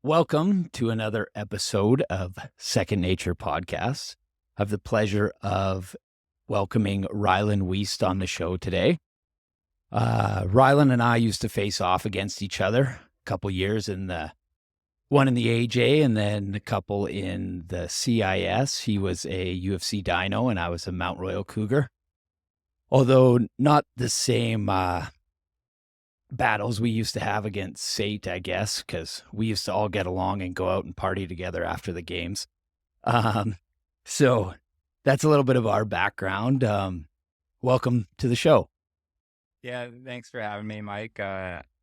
Welcome to another episode of Second Nature Podcast. I have the pleasure of welcoming Rylan Wiest on the show today. Rylan and I used to face off against each other a couple years one in the AJ and then a couple in the CIS. He was a UFC Dino and I was a Mount Royal Cougar. Although not the same battles we used to have against Sate, I guess, because we used to all get along and go out and party together after the games. So that's a little bit of our background. Welcome to the show. Yeah, thanks for having me, Mike.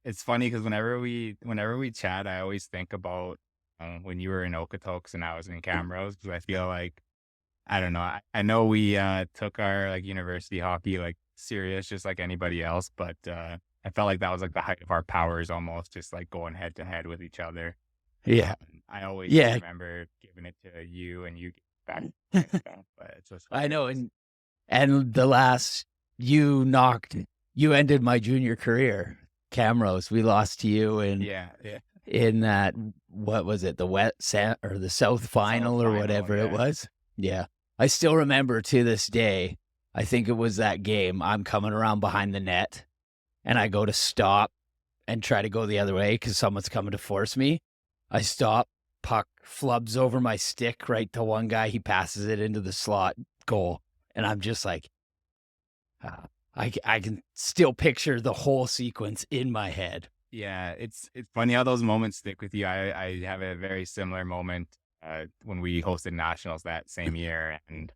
It's funny because whenever we chat, I always think about when you were in Okotoks and I was in Camrose, because I feel like I don't know. I know we took our university hockey serious, just like anybody else, but I felt like that was like the height of our powers, almost just like going head to head with each other. Yeah. I always Yeah. remember giving it to you and you back. But it's just I know. And the last you ended my junior career, Camrose. We lost to you in that, what was it? The South final or whatever it was. Yeah. I still remember to this day, I think it was that game. I'm coming around behind the net and I go to stop and try to go the other way because someone's coming to force me. I stop, puck flubs over my stick right to one guy. He passes it into the slot, goal. And I'm just like, I can still picture the whole sequence in my head. Yeah, it's funny how those moments stick with you. I have a very similar moment when we hosted nationals that same year, and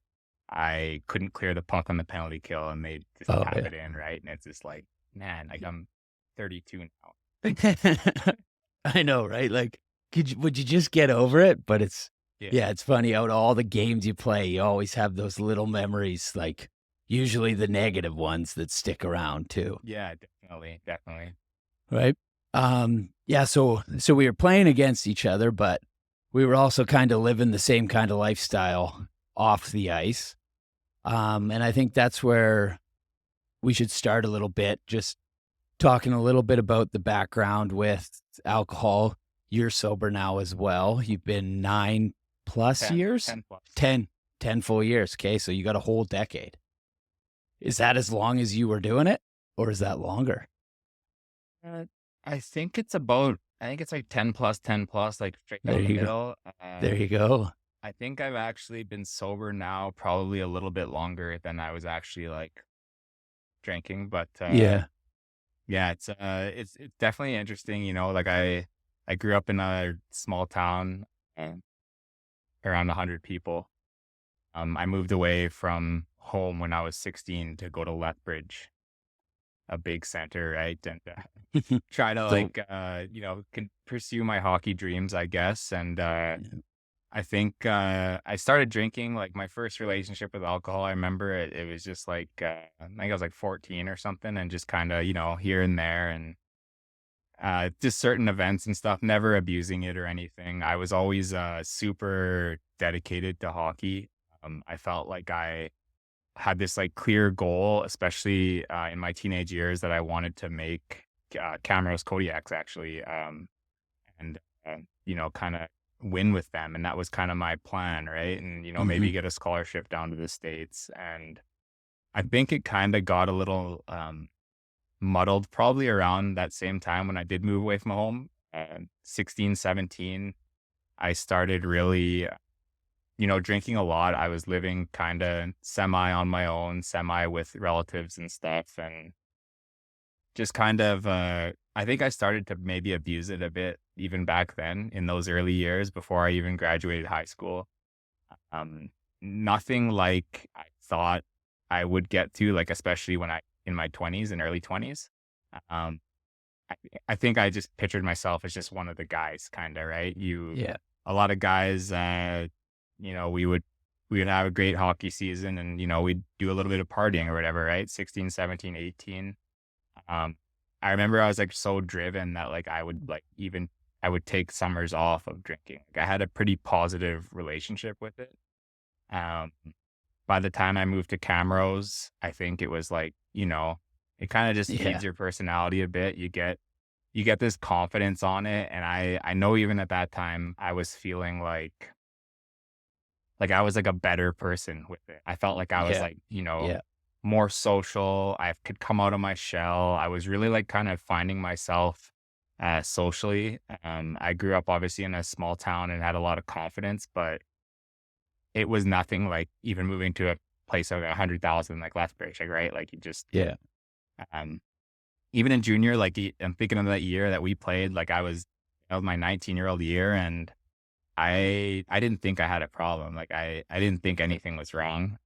I couldn't clear the puck on the penalty kill, and they just tap it in, right? And it's just like, man, I'm 32 now. I know, right? Like, would you just get over it? But it's funny. Out of all the games you play, you always have those little memories, like usually the negative ones that stick around too. Yeah, definitely. Right. Yeah. So we were playing against each other, but we were also kind of living the same kind of lifestyle off the ice. And I think that's where we should start a little bit, just talking a little bit about the background with alcohol. You're sober now as well. You've been 9+ years? 10 plus. 10 full years. Okay. So you got a whole decade. Is that as long as you were doing it, or is that longer? I think it's like 10 plus, like straight down the middle. There you go. I think I've actually been sober now probably a little bit longer than I was actually drinking, but yeah, it's definitely interesting. I grew up in a small town, around 100 people. I moved away from home when I was 16 to go to Lethbridge, a big center, right? And try to pursue my hockey dreams, I guess. And I think I started drinking, my first relationship with alcohol. I remember it was just I think I was 14 or something, and just kind of, here and there, and just certain events and stuff, never abusing it or anything. I was always super dedicated to hockey. I felt like I had this clear goal, especially in my teenage years, that I wanted to make Camrose Kodiaks actually, and kind of win with them. And that was kind of my plan, right? And, maybe get a scholarship down to the States. And I think it kind of got a little muddled probably around that same time when I did move away from home, 16, 17. I started really drinking a lot. I was living kind of semi on my own, semi with relatives and stuff. And just kind of, I think I started to maybe abuse it a bit even back then in those early years before I even graduated high school. Nothing like I thought I would get to, especially when in my 20s and early 20s. I think I just pictured myself as just one of the guys, kind of, right? A lot of guys, we would have a great hockey season, and, we'd do a little bit of partying or whatever, right? 16, 17, 18. I remember I was so driven that I would take summers off of drinking. I had a pretty positive relationship with it. By the time I moved to Camrose, I think it was it kind of just feeds your personality a bit. You get you get this confidence on it. And I know even at that time I was feeling like I was like a better person with it. I felt like I was Yeah. like, Yeah. more social. I could come out of my shell. I was really like kind of finding myself socially. I grew up obviously in a small town and had a lot of confidence, but it was nothing like even moving to a place of 100,000 like Lethbridge, like, right? Like you just, Yeah. um, even in junior, like I'm thinking of that year that we played, like that was my 19-year-old year, and I didn't think I had a problem. Like I didn't think anything was wrong.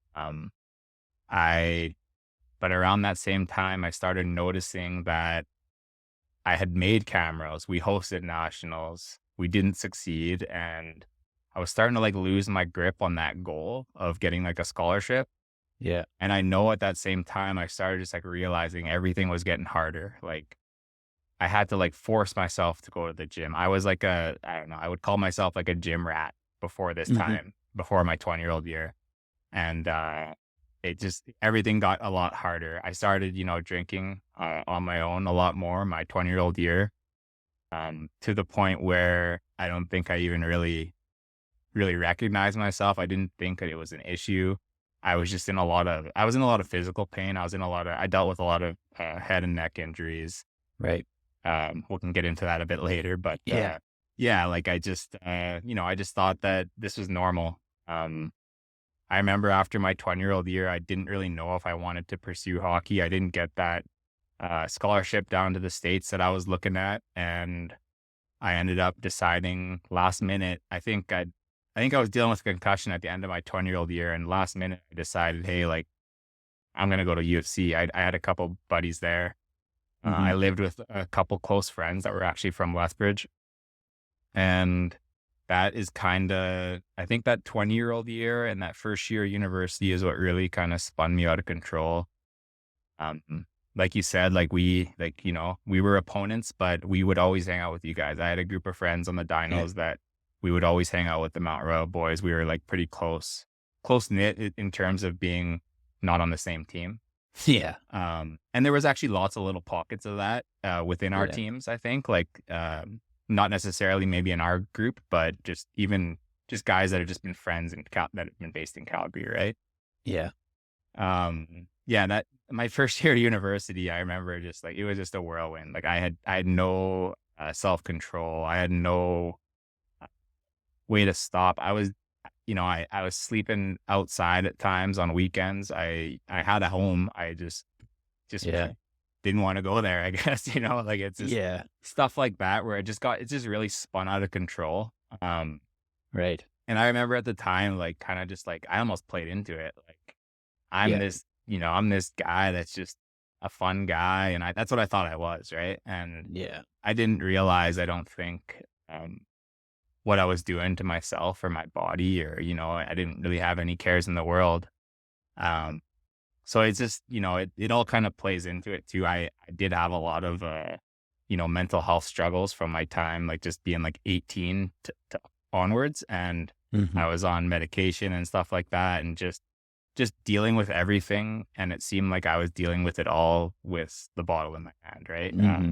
I But around that same time, I started noticing that I had made cameras. We hosted nationals. We didn't succeed, and I was starting to like lose my grip on that goal of getting like a scholarship. Yeah. And I know at that same time, I started just like realizing everything was getting harder. Like I had to like force myself to go to the gym. I was like I don't know, I would call myself like a gym rat before this Hmm. time, before my 20-year-old year. And it just, everything got a lot harder. I started, drinking on my own a lot more my 20-year-old year, to the point where I don't think I even really recognized myself. I didn't think that it was an issue. I was in a lot of physical pain. I dealt with a lot of head and neck injuries. Right. We can get into that a bit later, but Yeah. yeah, like I just thought that this was normal. I remember after my 20-year-old year, I didn't really know if I wanted to pursue hockey. I didn't get that scholarship down to the States that I was looking at. And I ended up deciding last minute. I think I was dealing with a concussion at the end of my 20-year-old year. And last minute, I decided, hey, like, I'm going to go to UFC. I had a couple buddies there. Hmm. I lived with a couple close friends that were actually from Lethbridge. And that is kind of, I think that 20-year-old year and that first year of university is what really kind of spun me out of control. Um, like you said, we were opponents, but we would always hang out with you guys. I had a group of friends on the Yeah. dinos that we would always hang out with the Mount Royal boys. We were like pretty close knit in terms of being not on the same team. Yeah. And there was actually lots of little pockets of that within our Yeah. teams, I think, not necessarily maybe in our group, but just guys that have just been friends that have been based in Calgary, right? Yeah. Yeah, that my first year of university, I remember just like it was just a whirlwind. Like I had no self-control. I had no way to stop. I was sleeping outside at times on weekends. I had a home. I just Yeah. didn't want to go there, I guess, like it's just Yeah. stuff like that where it just really spun out of control. Right. And I remember at the time, like kind of just like I almost played into it. Like Yeah. I'm this guy that's just a fun guy. And that's what I thought I was. Right. And Yeah. I didn't realize, I don't think, what I was doing to myself or my body, or, I didn't really have any cares in the world. Um, So it's just, it all kind of plays into it too. I did have a lot of, mental health struggles from my time, like just being like 18 to onwards. And Hmm. I was on medication and stuff like that, and just dealing with everything. And it seemed like I was dealing with it all with the bottle in my hand. Right. Hmm.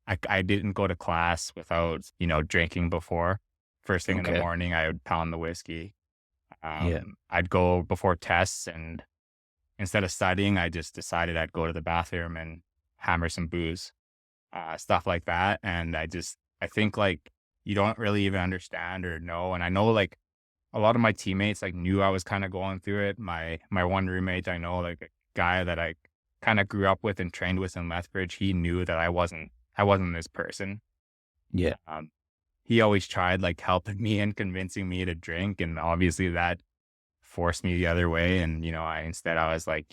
I didn't go to class without, drinking before. First thing in the Okay. morning, I would pound the whiskey. Yeah. I'd go before tests, and instead of studying, I just decided I'd go to the bathroom and hammer some booze, stuff like that. And I think like you don't really even understand or know. And I know like a lot of my teammates like knew I was kind of going through it. My one roommate, I know, like a guy that I kind of grew up with and trained with in Lethbridge, he knew that I wasn't this person. Yeah. Um, he always tried like helping me and convincing me to drink. And obviously that forced me the other way. And, I was like,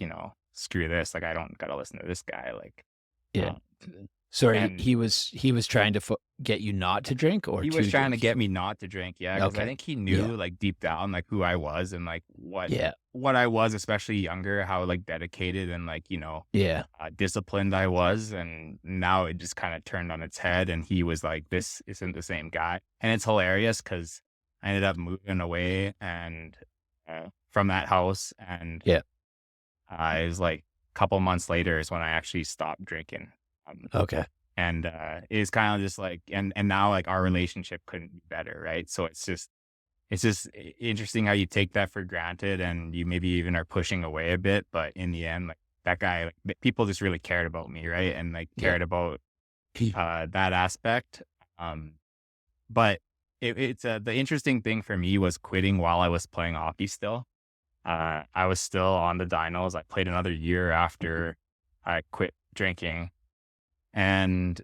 screw this. Like, I don't got to listen to this guy. Like, Yeah. um, Sorry, and he was trying to get you not to drink or he was to trying to drink. get me not to drink. Yeah. Cause I Okay. think he Yeah. knew like deep down, like who I was and like Yeah. what I was, especially younger, how like dedicated and like, Yeah. disciplined I was. And now it just kind of turned on its head. And he was like, this isn't the same guy. And it's hilarious because I ended up moving away and from that house. And Yeah. it was like a couple months later is when I actually stopped drinking. Um, Okay. And it's kind of just like, and now like our relationship couldn't be better, right? So it's just interesting how you take that for granted and you maybe even are pushing away a bit, but in the end, like that guy, like people just really cared about me, right? And like Yeah. cared about that aspect. Um, but it's the interesting thing for me was quitting while I was playing hockey still. I was still on the dinos. I played another year after I quit drinking. And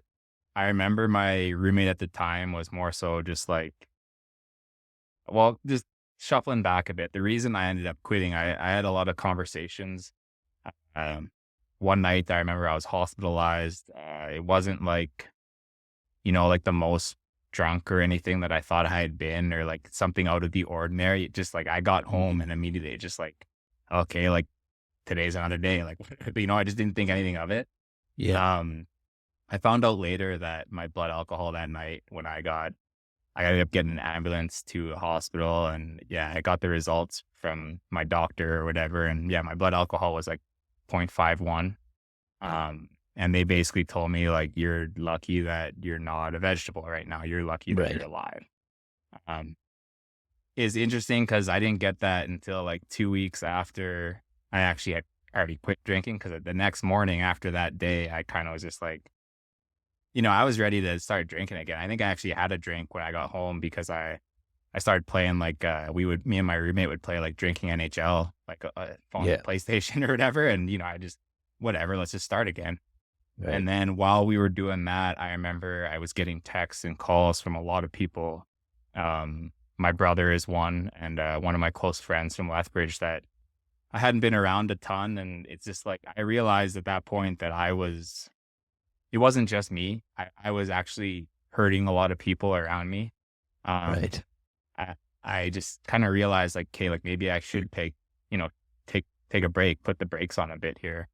I remember my roommate at the time was more so just like, well, just shuffling back a bit. The reason I ended up quitting, I had a lot of conversations. Um, One night I remember I was hospitalized. It wasn't like, like the most drunk or anything that I thought I had been or like something out of the ordinary. It just like I got home and immediately it just like, okay, like today's another day. Like, I just didn't think anything of it. Yeah. Um, I found out later that my blood alcohol that night when I ended up getting an ambulance to a hospital and yeah, I got the results from my doctor or whatever. And yeah, my blood alcohol was like 0.51. And they basically told me like, you're lucky that you're not a vegetable right now. You're lucky that you're Right. alive. Um, is interesting because I didn't get that until like 2 weeks after I actually had already quit drinking. Cause the next morning after that day, I kind of was just like, I was ready to start drinking again. I think I actually had a drink when I got home because I started playing like me and my roommate would play like drinking NHL, like on the Yeah. PlayStation or whatever. And I just whatever, let's just start again. Right. And then while we were doing that, I remember I was getting texts and calls from a lot of people. My brother is one, and one of my close friends from Lethbridge that I hadn't been around a ton. And it's just like I realized at that point that it wasn't just me. I was actually hurting a lot of people around me. Um, Right. I, I just kind of realized like, okay, like maybe I should take a break, put the brakes on a bit here.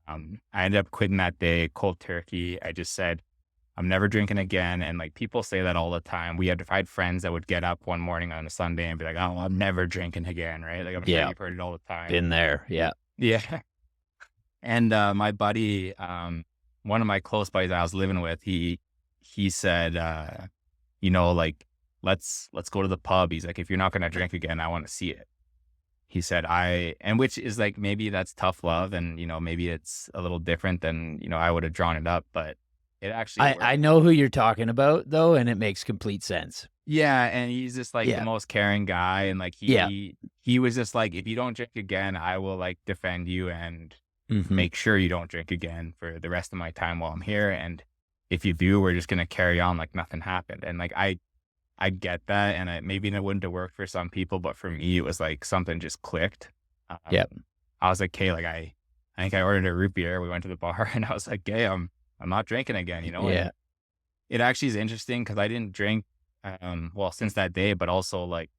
I ended up quitting that day, cold turkey. I just said, I'm never drinking again. And like people say that all the time. I had friends that would get up one morning on a Sunday and be like, oh, I'm never drinking again. Right. Like I'm sure Yeah. you've heard it all the time. Been there. Yeah. Yeah. And my buddy, one of my close buddies I was living with, he said, like let's go to the pub. He's like, if you're not gonna drink again, I want to see it. He said, and which is like maybe that's tough love, and maybe it's a little different than I would have drawn it up, but it actually I worked. know who you're talking about though, and it makes complete sense. Yeah, and he's just like the Yeah. most caring guy, and like Yeah. he was just like, if you don't drink again, I will like defend you and Hmm. make sure you don't drink again for the rest of my time while I'm here. And if you do, we're just gonna carry on like nothing happened. And like I get that, and maybe it wouldn't have worked for some people, but for me, it was like something just clicked. Yep. I was like, "Okay, like I think I ordered a root beer. We went to the bar, and I was like, "Okay, I'm not drinking again," Yeah. And it actually is interesting because I didn't drink, well, since that day, but also like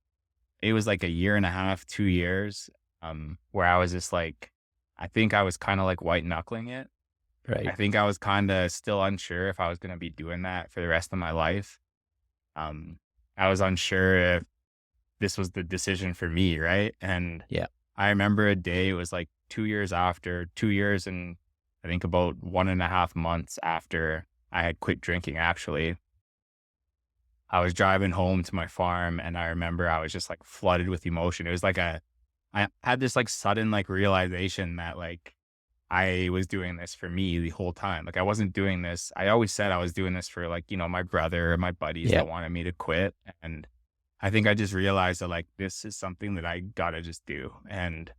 it was like a year and a half, 2 years, where I was just like, I think I was kind of like white knuckling it. I Right. think I was kind of still unsure if I was going to be doing that for the rest of my life. Um, I was unsure if this was the decision for me, right? And Yeah. I remember a day, it was like 2 years after, 2 years and I think about 1.5 months after I had quit drinking, actually. I was driving home to my farm and I remember I was just like flooded with emotion. It was like I had this like sudden like realization that like I was doing this for me the whole time. Like I wasn't doing this. I always said I was doing this for like, my brother or my buddies Yeah. that wanted me to quit. And I think I just realized that like this is something that I gotta just do. And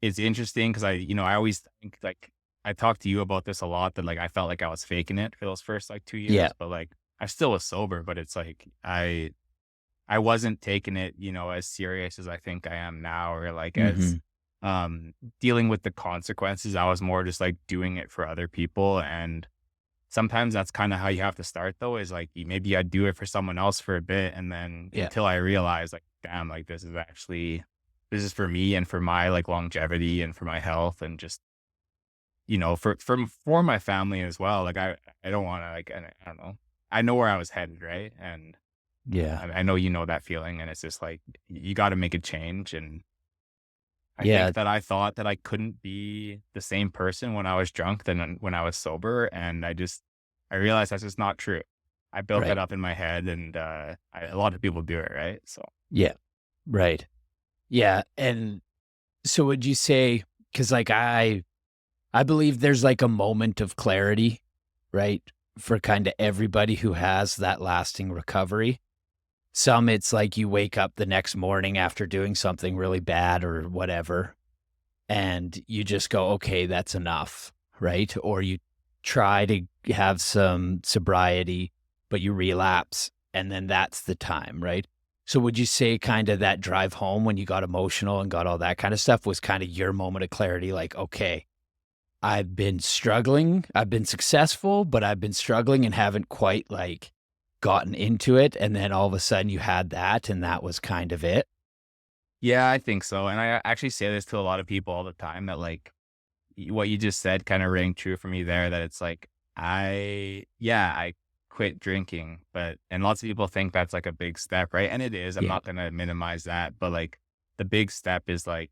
it's interesting because I always think like I talked to you about this a lot that like I felt like I was faking it for those first like 2 years, Yeah. but like I still was sober, but it's like I wasn't taking it, as serious as I think I am now or like as Hmm. dealing with the consequences. I was more just like doing it for other people. And sometimes that's kind of how you have to start though, is like maybe I do it for someone else for a bit. And then Yeah. until I realize like, damn, like this is for me and for my like longevity and for my health and just, for my family as well. Like I don't want to like, I don't know. I know where I was headed. Right. And Yeah. I know you know that feeling, and it's just like you got to make a change. And I Yeah. think that I thought that I couldn't be the same person when I was drunk than when I was sober, and I just I realized that's just not true. I built that Right. up in my head, and a lot of people do it, right? So Yeah. Right. Yeah. And so would you say, because like I believe there's like a moment of clarity, right? For kind of everybody who has that lasting recovery. Some it's like you wake up the next morning after doing something really bad or whatever, and you just go, okay, that's enough, right? Or you try to have some sobriety, but you relapse, and then that's the time, right? So would you say kind of that drive home when you got emotional and got all that kind of stuff was kind of your moment of clarity, like, okay, I've been struggling. I've been successful, but I've been struggling and haven't quite like gotten into it. And then all of a sudden you had that, and that was kind of it. yeah, I think so. And I actually say this to a lot of people all the time that like what you just said kind of rang true for me there. That it's like I quit drinking, and lots of people think that's like a big step, right? And it is. I'm Yeah. not gonna minimize that, but like the big step is like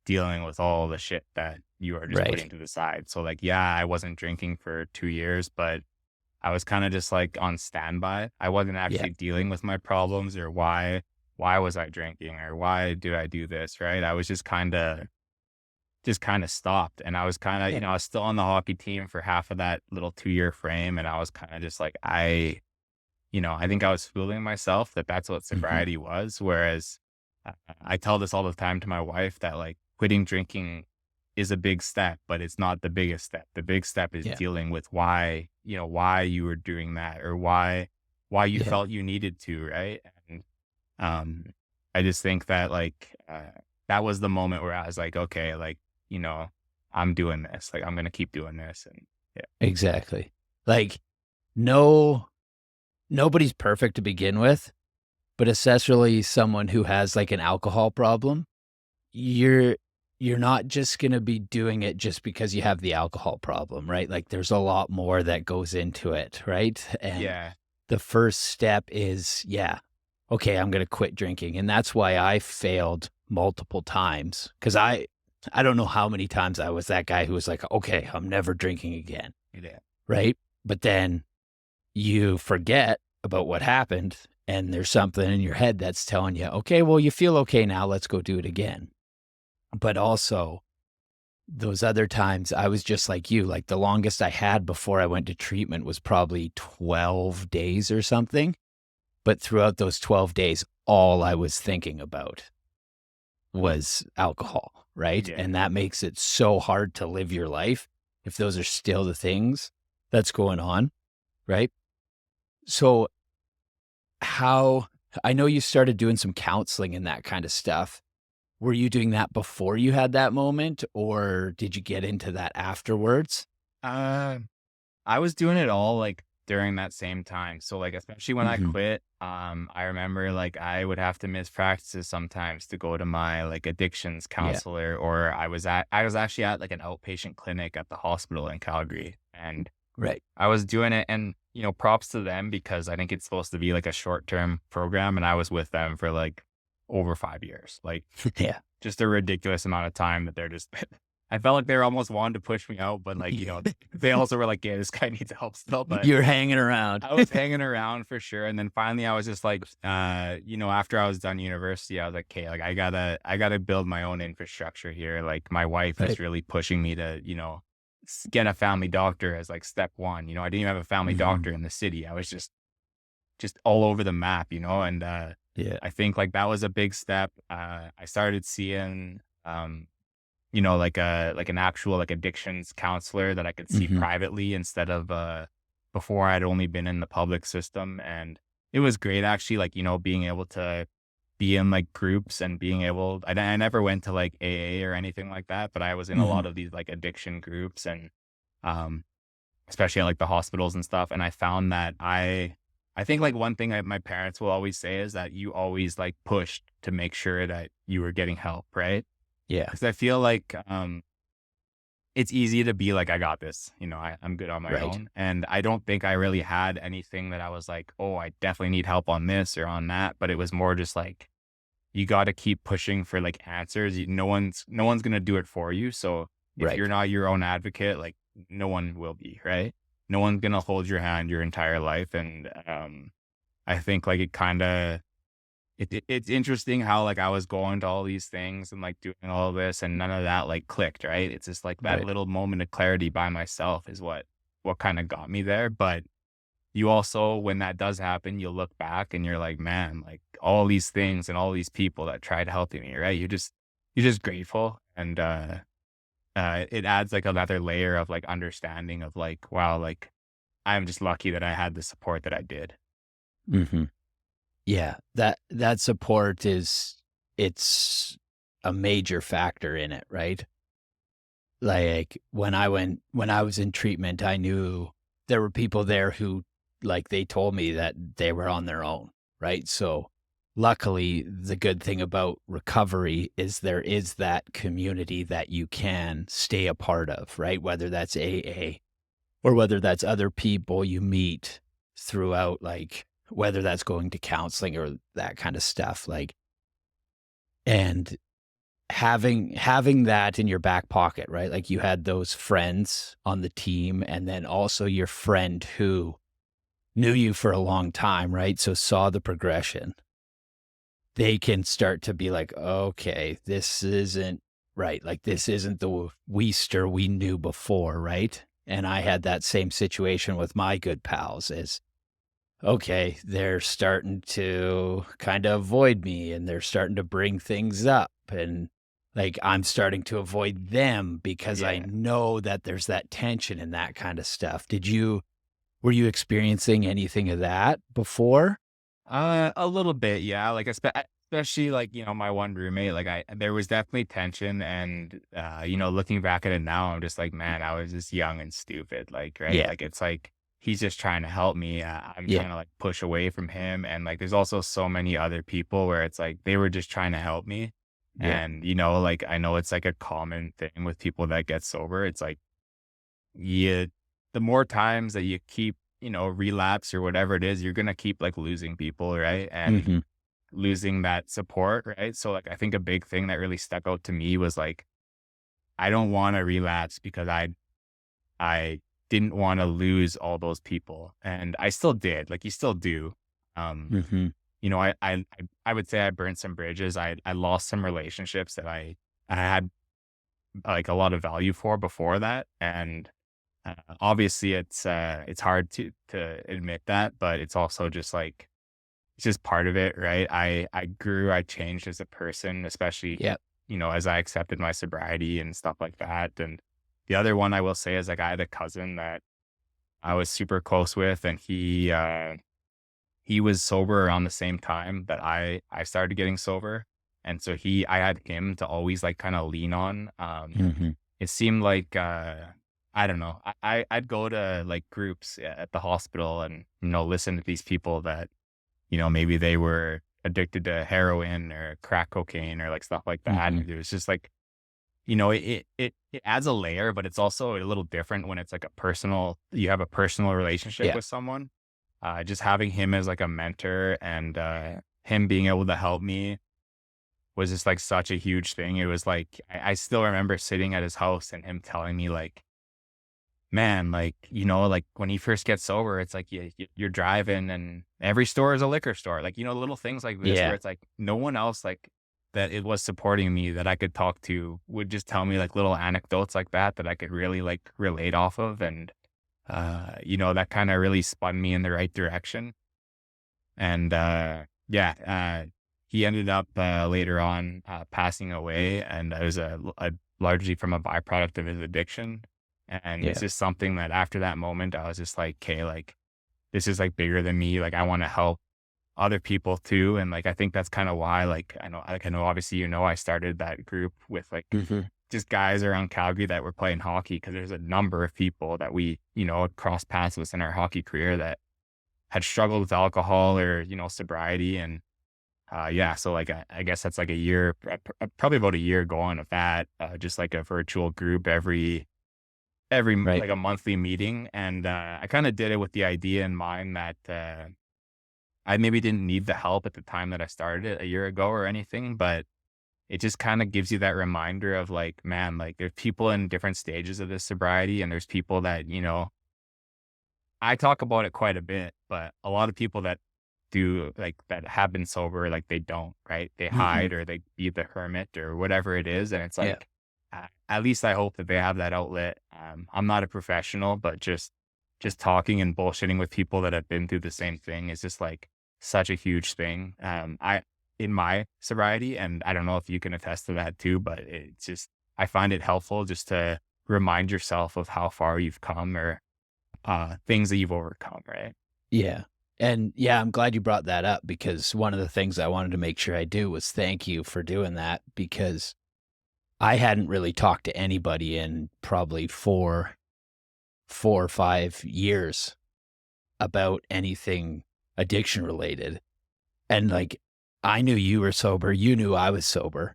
dealing with all the shit that you are just Right. putting to the side. So like, yeah, I wasn't drinking for 2 years, but I was kind of just like on standby. I wasn't Yeah. actually dealing with my problems or why was I drinking or why did I do this, right? I was just kind of stopped, and I was kind of, Yeah. I was still on the hockey team for half of that little 2-year frame, and I was kind of just like I think I was fooling myself that that's what Hmm. sobriety was. Whereas I tell this all the time to my wife that like quitting drinking is a big step, but it's not the biggest step. The big step is Yeah. dealing with why you were doing that or why you Yeah. felt you needed to, right? And um, I just think that like that was the moment where I was like, okay, like, you know, I'm doing this. Like I'm gonna keep doing this. And yeah. Exactly. Like, no, nobody's perfect to begin with, but especially someone who has like an alcohol problem, you're you're not just going to be doing it just because you have the alcohol problem, right? Like there's a lot more that goes into it, right? And Yeah. the first step is, yeah, okay, I'm going to quit drinking. And that's why I failed multiple times, cuz I don't know how many times I was that guy who was like, okay, I'm never drinking again, Yeah. right? But then you forget about what happened, and there's something in your head that's telling you, okay, well, you feel okay now, let's go do it again. But also, those other times I was just like you, like the longest I had before I went to treatment was probably 12 days or something. But throughout those 12 days, all I was thinking about was alcohol, right? Yeah. And that makes it so hard to live your life if those are still the things that's going on, right? So, how I know you started doing some counseling and that kind of stuff. Were you doing that before you had that moment, or did you get into that afterwards? Uh, I was doing it all like during that same time. So like especially when I Mhm. quit, I remember like I would have to miss practices sometimes to go to my like addictions Yeah. counselor, or I was actually at like an outpatient clinic at the hospital in Calgary, and Right. I was doing it. And props to them because I think it's supposed to be like a short-term program, and I was with them for like over 5 years. Like Yeah. just a ridiculous amount of time that they're just I felt like they were almost wanting to push me out, but like, they also were like, yeah, this guy needs help still. But You're hanging around. I was hanging around for sure. And then finally I was just like, after I was done university, I was like, okay, like I gotta build my own infrastructure here. Like my wife is Right. really pushing me to, get a family doctor as like step one. I didn't even have a family Mhm. doctor in the city. I was just all over the map, and Yeah. I think like that was a big step. I started seeing like an actual like addictions counselor that I could see Mhm. privately instead of before I'd only been in the public system. And it was great actually, like, being able to be in like groups and being able I never went to like AA or anything like that, but I was in a lot Mhm. of these like addiction groups and um especially at like the hospitals and stuff. And I found that I think like one thing my parents will always say is that you always like pushed to make sure that you were getting help, right? Yeah. Because I feel like it's easy to be like, I got this, I'm good on my Right. own. And I don't think I really had anything that I was like, oh, I definitely need help on this or on that. But it was more just like, you got to keep pushing for like answers. No one's going to do it for you. So if Right. you're not your own advocate, like no one will be. Right. no one's gonna hold your hand your entire life. And I think like it kind of it's interesting how like I was going to all these things and like doing all this and none of that like clicked, right? It's just like that Right. little moment of clarity by myself is what kind of got me there. But you also, when that does happen, you'll look back and you're like, man, like all these things and all these people that tried helping me, right? You're just grateful. And it adds like another layer of like understanding of like, wow, like I'm just lucky that I had the support that I did. Hmm. Yeah, that support it's a major factor in it, right? Like when I was in treatment, I knew there were people there who like they told me that they were on their own, right? So luckily, the good thing about recovery is there is that community that you can stay a part of, right? Whether that's AA or whether that's other people you meet throughout, like whether that's going to counseling or that kind of stuff, like, and having that in your back pocket, right? Like you had those friends on the team and then also your friend who knew you for a long time, right? So saw the progression. They can start to be like, okay, this isn't right. Like this isn't the Wiester we knew before, right? And I had that same situation with my good pals is, okay, they're starting to kind of avoid me and they're starting to bring things up. And like I'm starting to avoid them because I Yeah. know that there's that tension and that kind of stuff. Were you experiencing anything of that before? A little bit, yeah. Like especially like, my one roommate, like there was definitely tension and looking back at it now, I'm just like, man, I was just young and stupid, like, right? Yeah. Like it's like he's just trying to help me. I'm Yeah. trying to like push away from him. And like there's also so many other people where it's like they were just trying to help me. Yeah. And like I know it's like a common thing with people that get sober. It's like you the more times that you keep, relapse or whatever it is, you're gonna keep like losing people, right? And Hmm. losing that support, right? So like I think a big thing that really stuck out to me was like I don't want to relapse because I didn't want to lose all those people. And I still did. Like you still do. Um, Hmm. I would say I burned some bridges. I lost some relationships that I had like a lot of value for before that. And obviously it's hard to admit that, but it's also just like it's just part of it, right? I grew, I changed as a person, especially, Yeah. as I accepted my sobriety and stuff like that. And the other one I will say is like I had a cousin that I was super close with, and he was sober around the same time that I started getting sober. And so I had him to always like kind of lean on. Hmm. It seemed like I don't know. I'd go to like groups at the hospital and listen to these people that maybe they were addicted to heroin or crack cocaine or like stuff like that. Hmm. And it was just like, it adds a layer, but it's also a little different when it's like you have a personal relationship Yeah. with someone. Just having him as like a mentor and him being able to help me was just like such a huge thing. It was like, I still remember sitting at his house and him telling me like, man, like, like when he first gets sober, it's like you're driving and every store is a liquor store. Like, little things like this where Yeah. it's like no one else like that it was supporting me that I could talk to would just tell me like little anecdotes like that I could really like relate off of. And, that kind of really spun me in the right direction. And, yeah, he ended up later on passing away. And it was largely from a byproduct of his addiction. And it's Yeah. just something that after that moment, I was just like, okay, like this is like bigger than me. Like I want to help other people too. And like I think that's kind of why, like I know obviously I started that group with like Hmm. just guys around Calgary that were playing hockey because there's a number of people that we, had crossed paths with in our hockey career that had struggled with alcohol or, sobriety. And yeah, so like I guess that's like a year, probably about a year going of that, just like a virtual group Right. like a monthly meeting. And I kind of did it with the idea in mind that I maybe didn't need the help at the time that I started it a year ago or anything, but it just kind of gives you that reminder of like, man, like there's people in different stages of this sobriety, and there's people that I talk about it quite a bit, but a lot of people that do like that have been sober, like they don't, right? They Mm-mm. hide or they be the hermit or whatever it is. And it's Yeah. like, at least I hope that they have that outlet. I'm not a professional, but just talking and bullshitting with people that have been through the same thing is just like such a huge thing. In my sobriety, and I don't know if you can attest to that too, but it's just, I find it helpful just to remind yourself of how far you've come or things that you've overcome, right? Yeah. And yeah, I'm glad you brought that up because one of the things I wanted to make sure I do was thank you for doing that because I hadn't really talked to anybody in probably 4 or 5 years about anything addiction related. And like, I knew you were sober, you knew I was sober.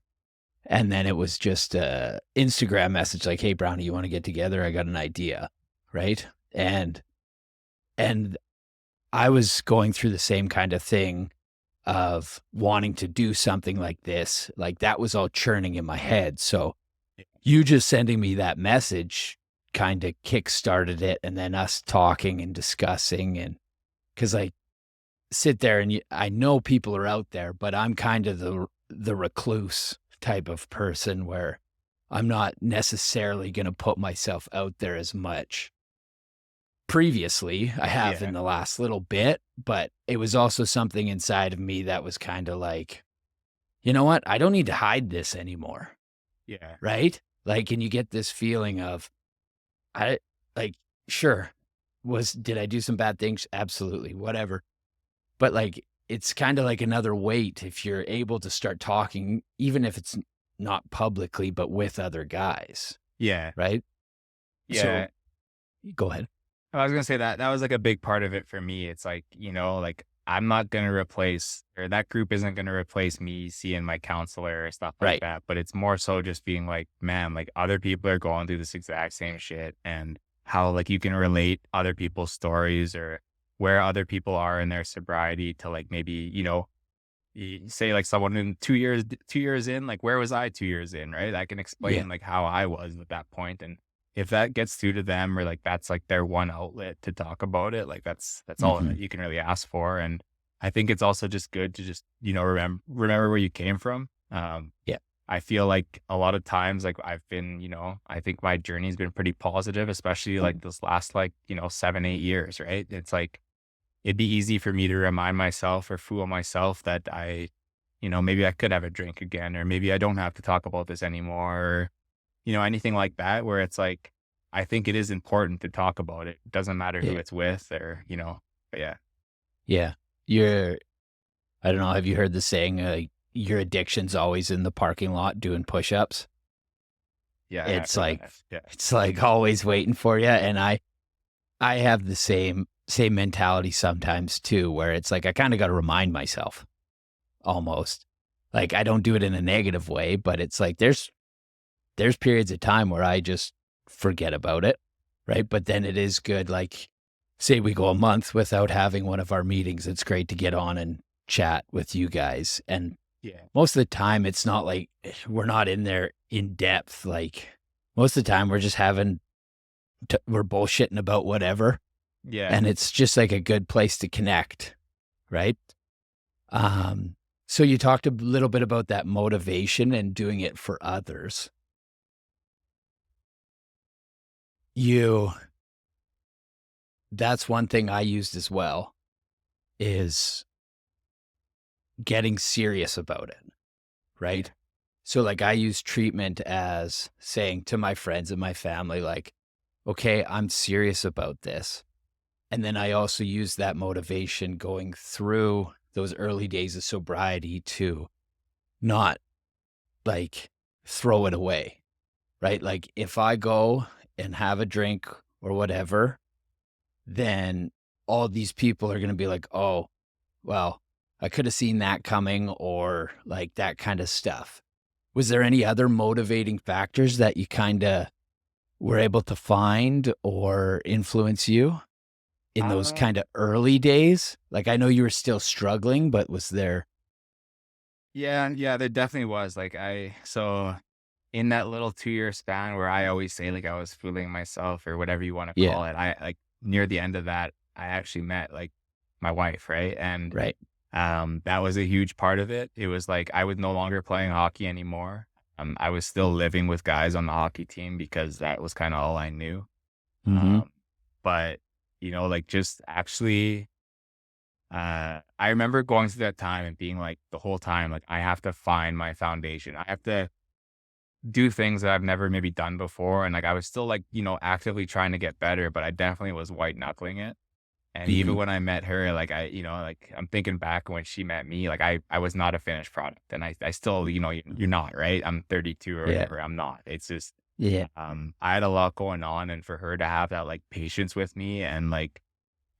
And then it was just a Instagram message like, "Hey, Brownie, you want to get together? I got an idea." Right. And I was going through the same kind of thing of wanting to do something like this. Like that was all churning in my head. So you just sending me that message kind of kick-started it. And then us talking and discussing. And because I sit there and I know people are out there, but I'm kind of the recluse type of person where I'm not necessarily going to put myself out there as much. Previously, I have in Yeah. the last little bit, but it was also something inside of me that was kind of like, you know what? I don't need to hide this anymore. Yeah. Right? Like, and you get this feeling of, I like, sure, did I do some bad things? Absolutely. Whatever. But like, it's kind of like another weight if you're able to start talking, even if it's not publicly, but with other guys. Yeah. Right? So Yeah. go ahead. I was gonna say that that was like a big part of it for me. It's like, like I'm not gonna replace, or that group isn't gonna replace me seeing my counselor or stuff like Right. that. But it's more so just being like, man, like other people are going through this exact same shit, and how like you can relate other people's stories or where other people are in their sobriety to like maybe, say like someone in 2 years in, like where was I 2 years in, right? I can Yeah. explain like how I was at that point, and if that gets through to them or like that's like their one outlet to talk about it, like that's all Hmm. that you can really ask for. And I think it's also just good to just remember where you came from. Yeah. I feel like a lot of times like I've been, I think my journey's been pretty positive, especially like this last like 7-8 years, right? It's like it'd be easy for me to remind myself or fool myself that maybe I could have a drink again, or maybe I don't have to talk about this anymore, or, anything like that, where it's like, I think it is important to talk about it. It doesn't matter who Yeah. it's with or, but yeah. Yeah. I don't know. Have you heard the saying, your addiction's always in the parking lot doing push-ups? Yeah, I have It's heard like, that. Yeah. it's like always waiting for you. And I have the same mentality sometimes too, where it's like, I kind of got to remind myself almost. Like I don't do it in a negative way, but it's like, there's periods of time where I just forget about it. Right. But then it is good. Like say we go a month without having one of our meetings. It's great to get on and chat with you guys. And Yeah. most of the time, it's not like we're not in there in depth. Like most of the time, we're just we're bullshitting about whatever. Yeah. And it's just like a good place to connect. Right. Um, so you talked a little bit about that motivation and doing it for others. You, that's one thing I used as well is getting serious about it. Yeah. Right. So like I use treatment as saying to my friends and my family, like, okay, I'm serious about this. And then I also use that motivation going through those early days of sobriety to not like throw it away, right? Like if I go and have a drink or whatever, then all these people are going to be like, oh, well, I could have seen that coming or like that kind of stuff. Was there any other motivating factors that you kind of were able to find or influence you in those Uh, kind of early days? Like, I know you were still struggling, but was there? yeah, yeah, there definitely was. So in that little 2-year span where I always say like I was fooling myself or whatever you want to Yeah. call it, I like near the end of that, I actually met like my wife, right? And Right. that was a huge part of it. It was like I was no longer playing hockey anymore. I was still living with guys on the hockey team because that was kind of all I knew. Mm-hmm. But like just actually, I remember going through that time and being like the whole time, like I have to find my foundation. I have to do things that I've never maybe done before. And like I was still like, actively trying to get better, but I definitely was white knuckling it. And even Mm-hmm. when I met her, like like I'm thinking back when she met me, like I was not a finished product. And I still, you're not, right? I'm 32 or Yeah. whatever. I'm not. It's just, Yeah. I had a lot going on, and for her to have that like patience with me, and like,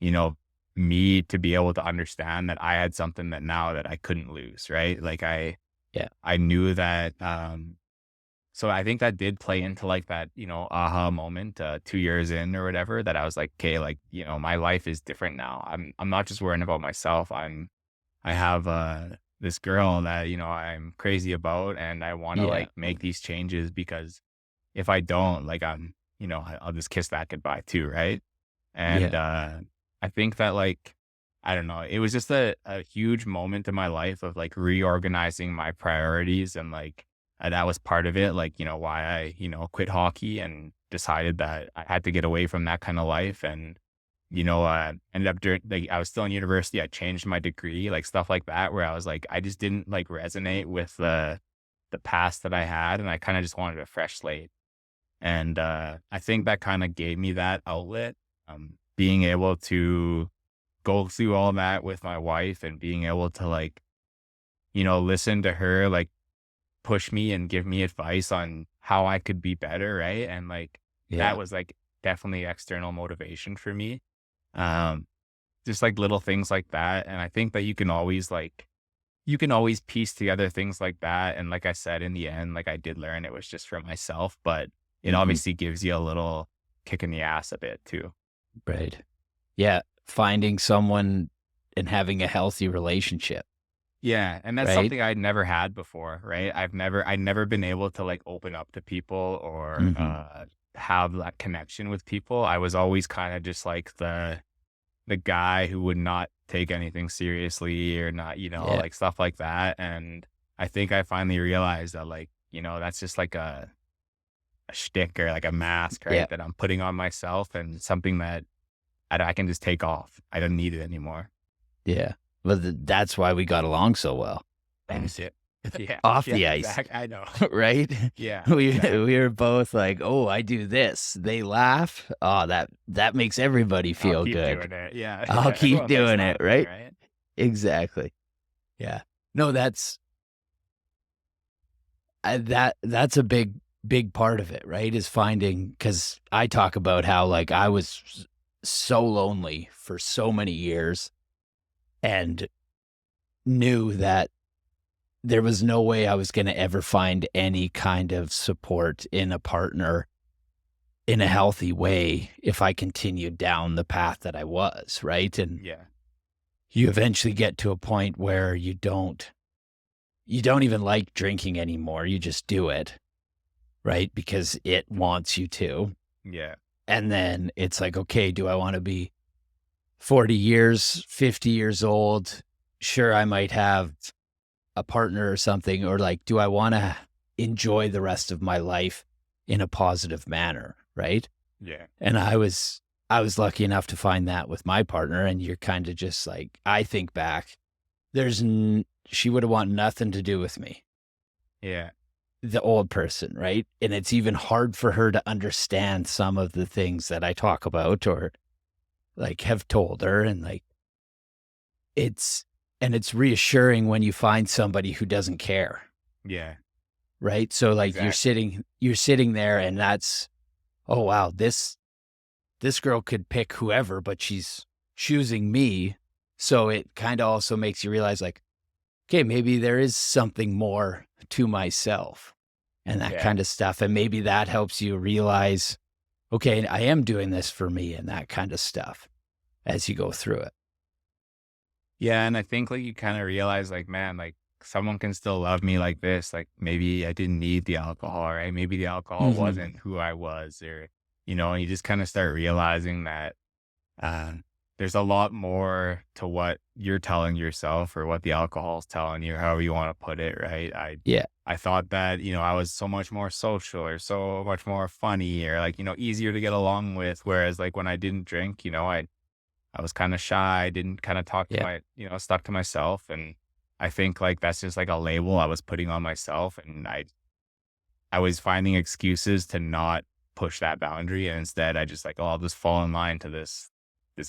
you know, me to be able to understand that I had something that now that I couldn't lose, right? Like Yeah. I knew that, so I think that did play into like that, aha moment, 2 years in or whatever, that I was like, okay, like, my life is different now. I'm not just worrying about myself. I have, this girl that, I'm crazy about, and I want to Yeah. like make these changes, because if I don't, like, I'll just kiss that goodbye too. Right. And, Yeah. I think that like, I don't know, it was just a huge moment in my life of like reorganizing my priorities, and like, that was part of it, like, why I, quit hockey and decided that I had to get away from that kind of life. And, ended up during, like, I was still in university. I changed my degree, like stuff like that, where I was like, I just didn't like resonate with the past that I had. And I kind of just wanted a fresh slate. And, I think that kind of gave me that outlet, being able to go through all that with my wife, and being able to like, listen to her, like, push me and give me advice on how I could be better, right? And like that Yeah. was like definitely external motivation for me. Um, just like little things like that. And I think that you can always piece together things like that. And like I said, in the end, like I did learn it was just for myself, but it Mm-hmm. obviously gives you a little kick in the ass a bit too. Right. Yeah. Finding someone and having a healthy relationship. Yeah, and that's Right. something I'd never had before, right? I'd never been able to like open up to people, or Mm-hmm. have that connection with people. I was always kind of just like the guy who would not take anything seriously, or not, Yeah. like stuff like that. And I think I finally realized that like, that's just like a shtick, or like a mask, Yeah. right? That I'm putting on myself, and something that I can just take off. I don't need it anymore. Yeah. Well, that's why we got along so well. That's it. Yeah. Off Yeah, the ice. exactly. I know. Right? Yeah, We exactly. were both like, "Oh, I do this." They laugh. Oh, that makes everybody I'll feel keep good. doing it. Yeah, I'll yeah, keep everyone likes doing it, laughing, right? right? Exactly. Yeah. No, that's a big part of it, right? Is finding, because I talk about how like I was so lonely for so many years, and knew that there was no way I was going to ever find any kind of support in a partner in a healthy way if I continued down the path that I was, right? And Yeah, you eventually get to a point where you don't even like drinking anymore. You just do it, right? Because it wants you to. yeah, And then it's like, okay, do I want to be 40 years, 50 years old? Sure, I might have a partner or something, or like, do I want to enjoy the rest of my life in a positive manner, right? yeah, And I was lucky enough to find that with my partner. And you're kind of just like, I think back, she would have wanted nothing to do with me, yeah, the old person, right? And it's even hard for her to understand some of the things that I talk about or like have told her. And like, it's it's reassuring when you find somebody who doesn't care, yeah, right? So like exactly. you're sitting there, and that's, oh wow, this girl could pick whoever, but she's choosing me. So it kind of also makes you realize like, okay, maybe there is something more to myself and that Yeah. kind of stuff. And maybe that helps you realize, okay, I am doing this for me and that kind of stuff as you go through it. Yeah, and I think like you kind of realize like, man, like someone can still love me like this. Like maybe I didn't need the alcohol, right? Maybe the alcohol Hmm. wasn't who I was, or and you just kind of start realizing that uh, there's a lot more to what you're telling yourself or what the alcohol's telling you, however you want to put it, right? Yeah. I thought that, I was so much more social or so much more funny or like, easier to get along with. Whereas like when I didn't drink, I was kind of shy, didn't kind of talk to Yeah. stuck to myself. And I think like that's just like a label I was putting on myself. And I was finding excuses to not push that boundary. And instead I just like, oh, I'll just fall in line to this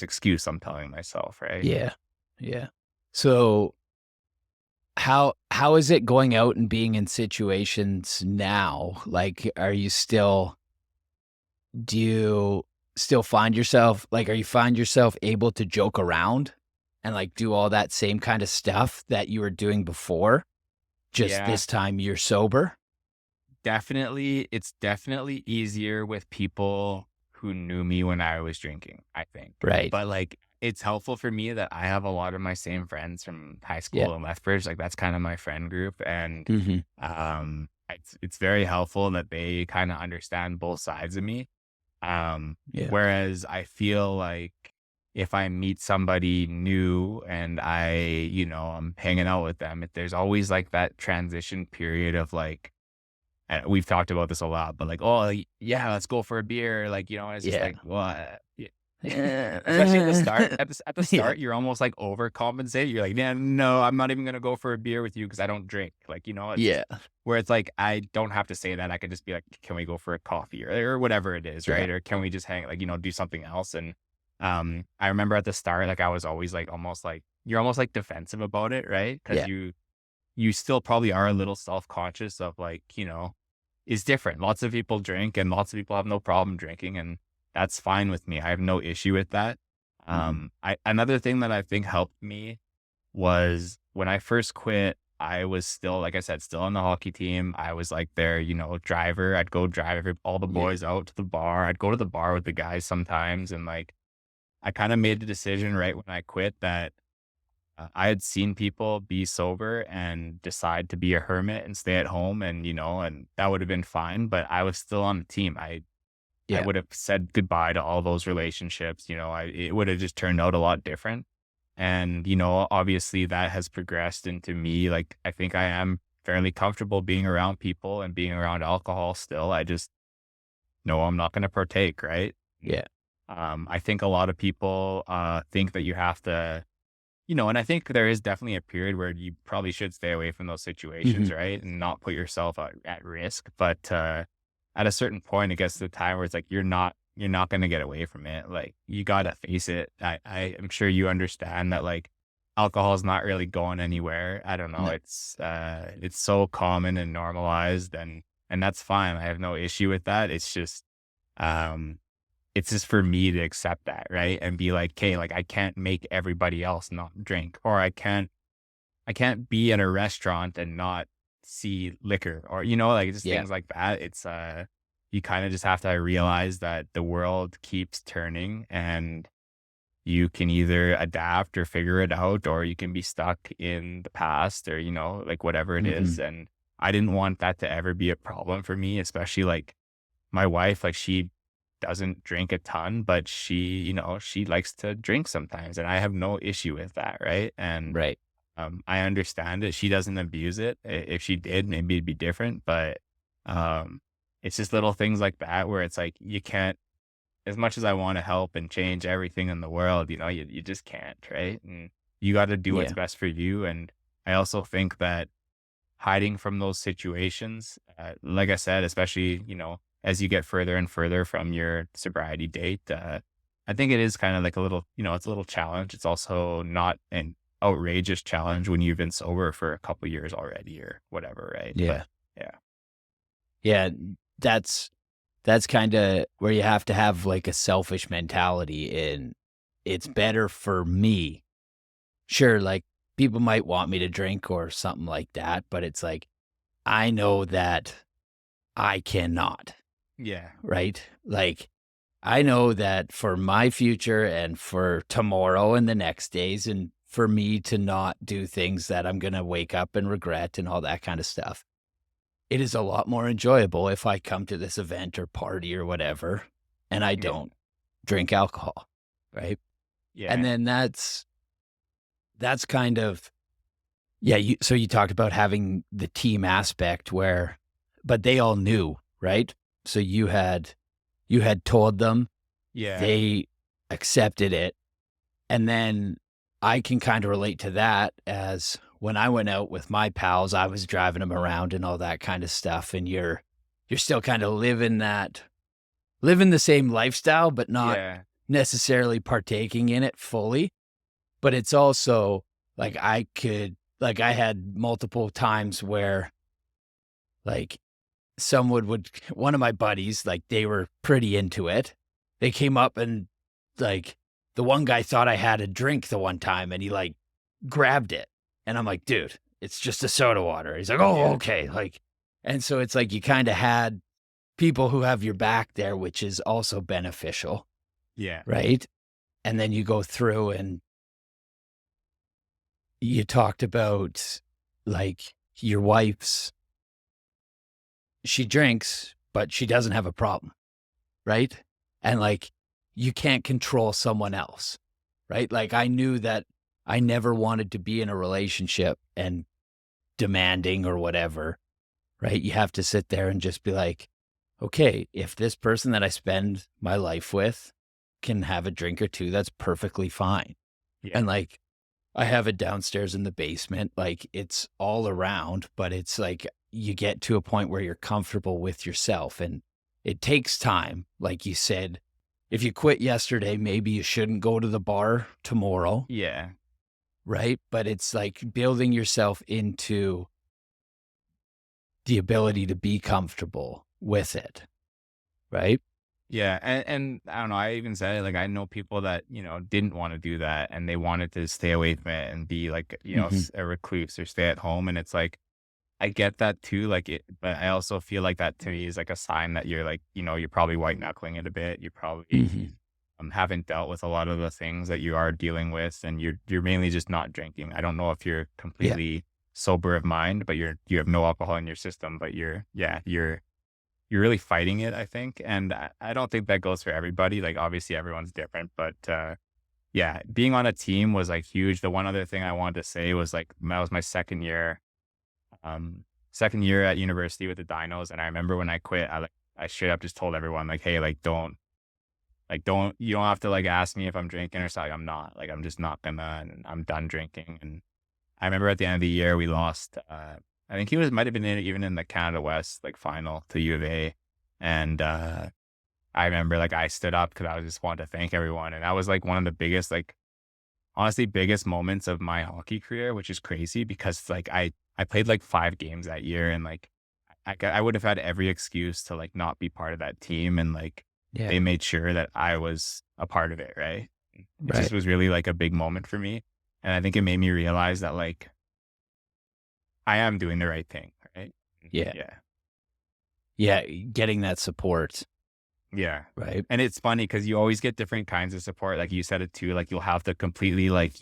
excuse I'm telling myself, right? Yeah. Yeah. So how is it going out and being in situations now? Like, do you still find yourself like, are you find yourself able to joke around and like do all that same kind of stuff that you were doing before? Just Yeah, this time you're sober? definitely. It's definitely easier with people who knew me when I was drinking, I think. Right. But like, it's helpful for me that I have a lot of my same friends from high Yeah. school and Lethbridge. Like, that's kind of my friend group. And Mhm. it's very helpful that they kind of understand both sides of me. Yeah. Whereas I feel like if I meet somebody new and I'm hanging out with them, there's always like that transition period of like, and we've talked about this a lot, but like, oh, yeah, let's go for a beer. Like, it's just Yeah. like, what? Especially at the start. At the Yeah. start, you're almost like overcompensating. You're like, yeah, no, I'm not even gonna go for a beer with you because I don't drink. Like, it's just Yeah. where it's like I don't have to say that. I could just be like, can we go for a coffee or whatever it is, Yeah. right? Or can we just hang, like, do something else? And I remember at the start, like I was always like almost like you're almost like defensive about it, right? Because Yeah. you still probably are a little self-conscious of like, is different. Lots of people drink and lots of people have no problem drinking, and that's fine with me. I have no issue with that. Mhm. Another thing that I think helped me was when I first quit, I was still, like I said, still on the hockey team. I was like their, driver. I'd go drive all the Yeah. boys out to the bar. I'd go to the bar with the guys sometimes. And like, I kind of made the decision right when I quit that I had seen people be sober and decide to be a hermit and stay at home and that would have been fine, but I was still on the team. I Yeah. would have said goodbye to all those relationships. It would have just turned out a lot different. And, obviously that has progressed into me. Like, I think I am fairly comfortable being around people and being around alcohol still. I just know I'm not going to partake. Right. Yeah. I think a lot of people think that you have to, and I think there is definitely a period where you probably should stay away from those situations, Mhm. right? And not put yourself at risk. But at a certain point, it gets to the time where it's like you're not going to get away from it. Like, you got to face it. I am sure you understand that like alcohol is not really going anywhere. I don't know. No. It's so common and normalized, and that's fine. I have no issue with that. Um it's just for me to accept that, right? And be like, "Okay, like I can't make everybody else not drink, or I can't be at a restaurant and not see liquor," or like just Yeah. things like that. It's you kind of just have to realize that the world keeps turning, and you can either adapt or figure it out, or you can be stuck in the past, or like whatever it is. Mhm. And I didn't want that to ever be a problem for me, especially like my wife, like she doesn't drink a ton, but she likes to drink sometimes, and I have no issue with that, right? And Right. I understand it. She doesn't abuse it. If she did, maybe it'd be different, but um, it's just little things like that where it's like you can't, as much as I want to help and change everything in the world, you just can't, right? And you got to do what's Yeah. best for you. And I also think that hiding from those situations, like I said, especially, as you get further and further from your sobriety date, I think it is kind of like a little, it's a little challenge. It's also not an outrageous challenge when you've been sober for a couple years already or whatever, right? But Yeah. yeah, Yeah. That's that's kinda where you have to have, like, a selfish mentality, and it's better for me. Sure, like, people might want me to drink or something like that, but it's like, I know that I cannot, yeah, right? Like, I know that for my future and for tomorrow and the next days and for me to not do things that I'm gonna wake up and regret and all that kinda stuff, it is a lot more enjoyable if I come to this event or party or whatever, and I yeah, don't drink alcohol. right? Yeah. And then that's kind of, so you talked about having the team aspect but they all knew, right? So you had told them, they accepted it. And then I can kind of relate to that, as when I went out with my pals, I was driving them around and all that kind of stuff. And you're still kind of living the same lifestyle, but not necessarily partaking in it fully. But it's also like I had multiple times where like one of my buddies, like they were pretty into it. They came up and like the one guy thought I had a drink the one time and he like grabbed it. And I'm like, dude, it's just a soda water. He's like, oh, okay. Like, and so it's like you kind of had people who have your back there, which is also beneficial. Yeah. Right. And then you go through and you talked about like your wife's, she drinks, but she doesn't have a problem. Right. And like, you can't control someone else. Right. Like I knew that I never wanted to be in a relationship and demanding or whatever. Right. You have to sit there and just be like, okay, if this person that I spend my life with can have a drink or two, that's perfectly fine. Yeah. And like, I have it downstairs in the basement. Like it's all around, but it's like you get to a point where you're comfortable with yourself, and it takes time. Like you said, if you quit yesterday, maybe you shouldn't go to the bar tomorrow. Yeah. Right. But it's like building yourself into the ability to be comfortable with it. Right. Yeah. And I don't know, I even said it, like, I know people that, didn't want to do that and they wanted to stay away from it and be like, a recluse or stay at home. And it's like, I get that too. Like but I also feel like that to me is like a sign that you're like, you're probably white knuckling it a bit. You probably haven't dealt with a lot of the things that you are dealing with, and you're mainly just not drinking. I don't know if you're completely sober of mind, but you have no alcohol in your system, but you're really fighting it, I think. And I don't think that goes for everybody. Like obviously everyone's different, but being on a team was like huge. The one other thing I wanted to say was like, that was my second year at university with the Dinos. And I remember when I quit, I straight up just told everyone like, hey, you don't have to like ask me if I'm drinking or something. I'm not, like, I'm just not gonna, and I'm done drinking. And I remember at the end of the year, we lost, I think might have been even in the Canada West, like final to U of A. And, I remember like I stood up because I just wanted to thank everyone. And that was like one of the biggest, like honestly biggest moments of my hockey career, which is crazy because like I played like 5 games that year, and like I would have had every excuse to like not be part of that team. And like, they made sure that I was a part of it. Right. It just was really like a big moment for me. And I think it made me realize that like, I am doing the right thing. Right. Yeah. Getting that support. Yeah. Right. And it's funny because you always get different kinds of support. Like you said it too, like you'll have the completely like,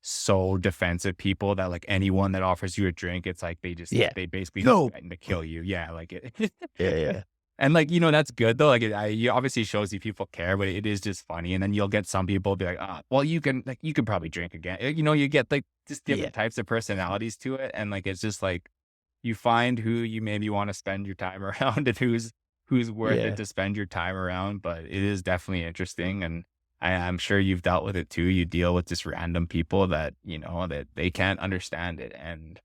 so defensive people that like anyone that offers you a drink, it's like they basically threaten to kill you. Yeah. Like it. Yeah. And like, that's good though. Like it obviously shows you people care, but it is just funny. And then you'll get some people be like, well, you can probably drink again. You get like just different types of personalities to it. And like, it's just like, you find who you maybe want to spend your time around and who's worth it to spend your time around. But it is definitely interesting. And I'm sure you've dealt with it too. You deal with just random people that, that they can't understand it. And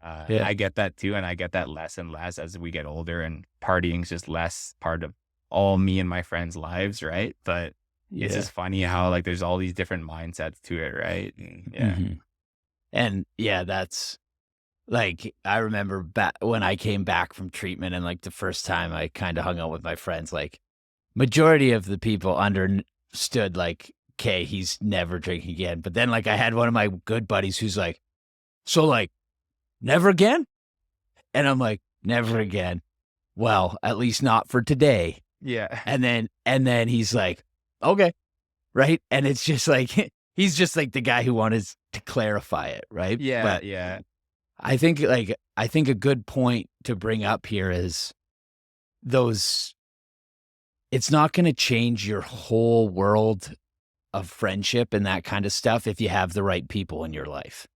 I get that too. And I get that less and less as we get older, and partying's just less part of all me and my friends' lives. Right. But it's just funny how like there's all these different mindsets to it. Right. And that's like, I remember back when I came back from treatment, and like the first time I kind of hung out with my friends, like majority of the people understood like, okay, he's never drinking again. But then like I had one of my good buddies who's like, so like, never again? And I'm like, never again. Well, at least not for today. Yeah. And then he's like, okay. Right. And it's just like, he's just like the guy who wanted to clarify it. Right. Yeah. But yeah. I think a good point to bring up here is it's not going to change your whole world of friendship and that kind of stuff if you have the right people in your life.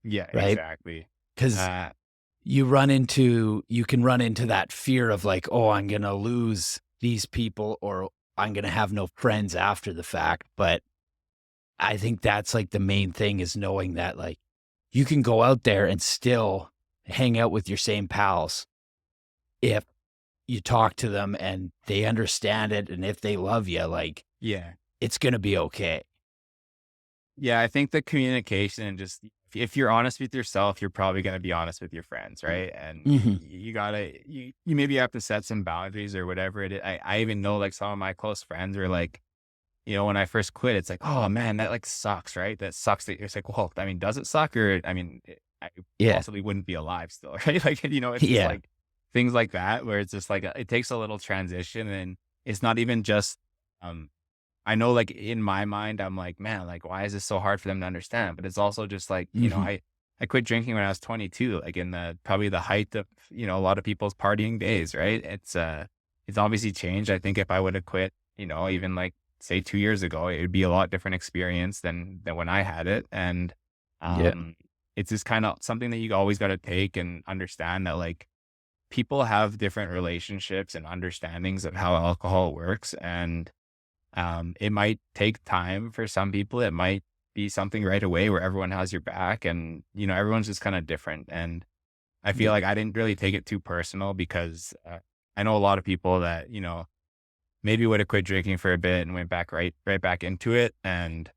Yeah, right? exactly. Because you can run into that fear of like, oh, I'm going to lose these people or I'm going to have no friends after the fact. But I think that's like the main thing is knowing that like you can go out there and still hang out with your same pals if you talk to them and they understand it. And if they love you, like, yeah. it's going to be okay. Yeah, I think the communication and just if you're honest with yourself, you're probably going to be honest with your friends, right? And you gotta you maybe have to set some boundaries or whatever it is. I even know like some of my close friends are like, when I first quit, it's like, oh man, that like sucks, right? That sucks. That it's like, well, I mean, does it suck? Or I mean, I possibly wouldn't be alive still, right? Like, it's just like things like that where it's just like it takes a little transition, and it's not even just I know like in my mind, I'm like, man, like, why is this so hard for them to understand? But it's also just like, I quit drinking when I was 22, like in probably the height of, a lot of people's partying days, right? It's obviously changed. I think if I would have quit, even like say 2 years ago, it would be a lot different experience than when I had it. And, it's just kind of something that you always got to take and understand that like people have different relationships and understandings of how alcohol works. And, it might take time for some people. It might be something right away where everyone has your back and, everyone's just kind of different. And I feel like I didn't really take it too personal because I know a lot of people that, maybe would have quit drinking for a bit and went back right back into it. And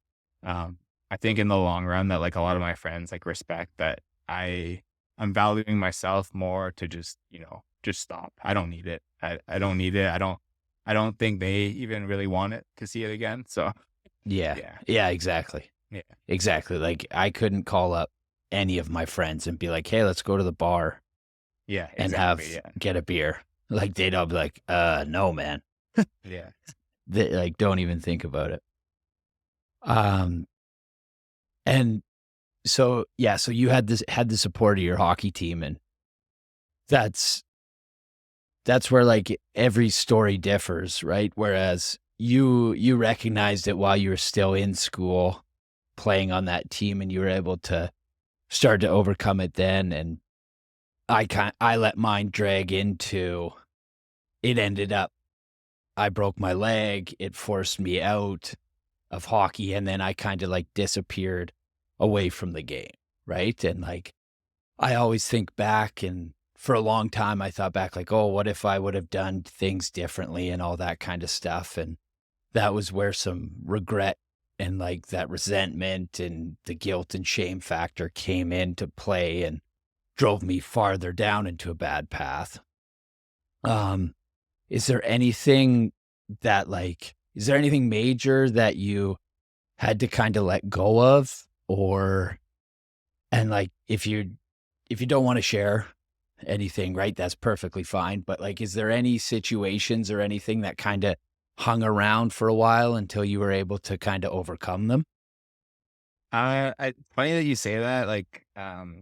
I think in the long run that like a lot of my friends like respect that I'm valuing myself more to just, just stop. I don't need it. I don't need it. I don't think they even really want it to see it again. So yeah, exactly. Yeah. Exactly. Like I couldn't call up any of my friends and be like, hey, let's go to the bar. Yeah, exactly, and get a beer. Like they'd all be like, no, man. Yeah. They like don't even think about it. And so so you had the support of your hockey team, and that's where like every story differs, right? Whereas you recognized it while you were still in school playing on that team and you were able to start to overcome it then. And I let mine drag into it. Ended up I broke my leg. It forced me out of hockey, and then I kind of like disappeared away from the game, right? And like I always think back, and for a long time I thought back like, oh, what if I would have done things differently and all that kind of stuff. And that was where some regret and like that resentment and the guilt and shame factor came into play and drove me farther down into a bad path. Is there anything is there anything major that you had to kind of let go of, and like, if you don't want to share anything, right, that's perfectly fine. But like, is there any situations or anything that kind of hung around for a while until you were able to kind of overcome them? Funny that you say that. Like,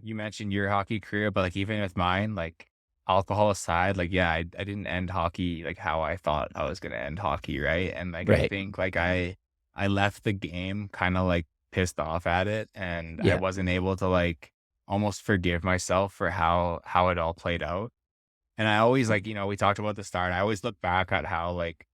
you mentioned your hockey career, but like even with mine, like alcohol aside, like yeah, I didn't end hockey like how I thought I was gonna end hockey, right? And like I think like I left the game kind of like pissed off at it, and I wasn't able to like almost forgive myself for how it all played out. And I always like, we talked about the start. I always look back at how like,